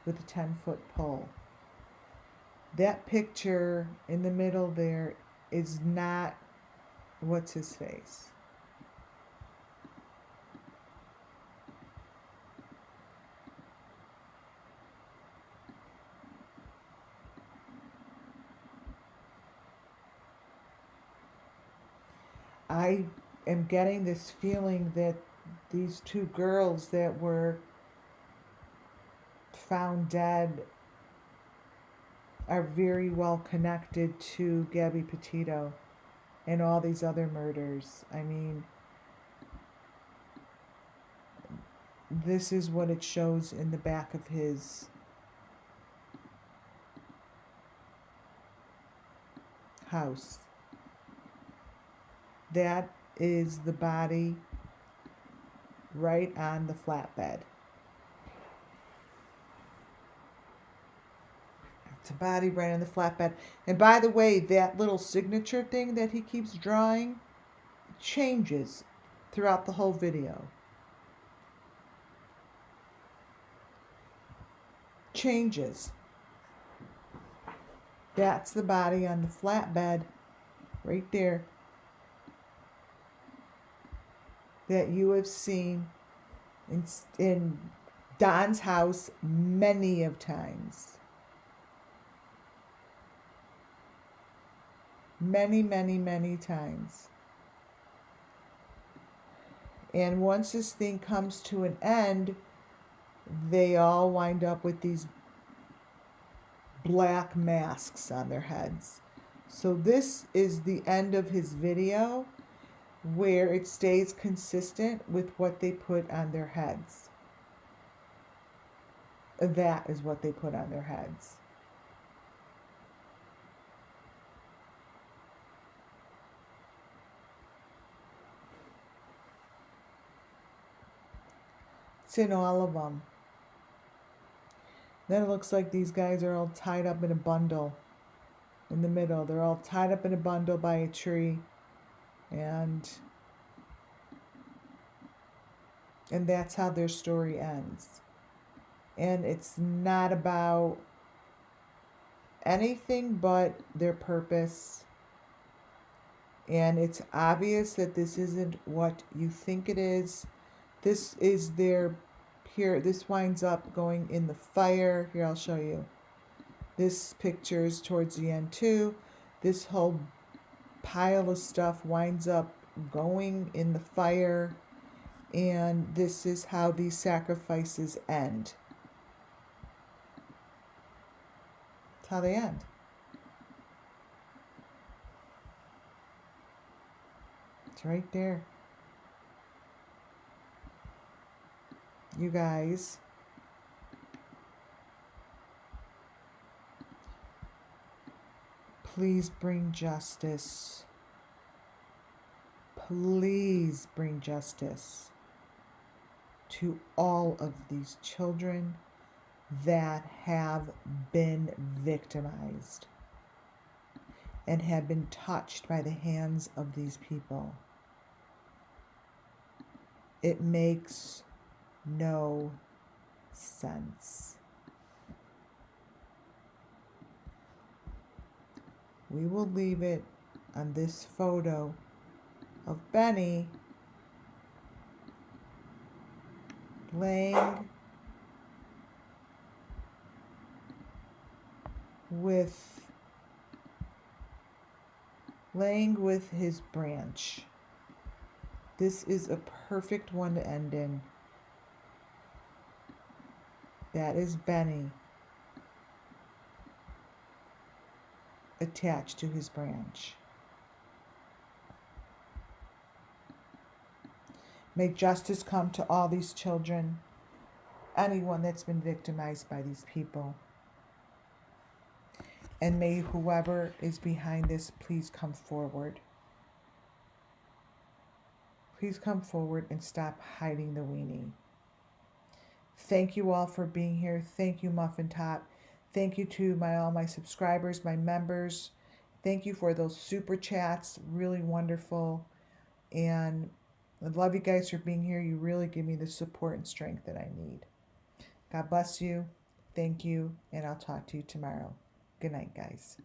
with a 10-foot pole. That picture in the middle there is not what's his face. I am getting this feeling that these two girls that were found dead are very well connected to Gabby Petito and all these other murders. I mean, this is what it shows in the back of his house. That is the body right on the flatbed. It's a body right on the flatbed. And by the way, that little signature thing that he keeps drawing changes throughout the whole video. Changes. That's the body on the flatbed right there that you have seen in Don's house many of times. Many, many, many times. And once this thing comes to an end, they all wind up with these black masks on their heads. So this is the end of his video, where it stays consistent with what they put on their heads. That is what they put on their heads. It's in all of them. Then it looks like these guys are all tied up in a bundle in the middle. They're all tied up in a bundle by a tree. And that's how their story ends. And it's not about anything but their purpose. And it's obvious that this isn't what you think it is. This is their, here, this winds up going in the fire. Here, I'll show you. This picture is towards the end too. This whole pile of stuff winds up going in the fire. And this is how these sacrifices end. That's how they end. It's right there. You guys, please bring justice. Please bring justice to all of these children that have been victimized and have been touched by the hands of these people. It makes no sense. We will leave it on this photo of Benny laying with his branch. This is a perfect one to end in. That is Benny attached to his branch. May justice come to all these children, anyone that's been victimized by these people. And may whoever is behind this please come forward. Please come forward and stop hiding the weenie. Thank you all for being here. Thank you, Muffin Top. Thank you to all my subscribers, my members. Thank you for those super chats. Really wonderful. And I love you guys for being here. You really give me the support and strength that I need. God bless you. Thank you. And I'll talk to you tomorrow. Good night, guys.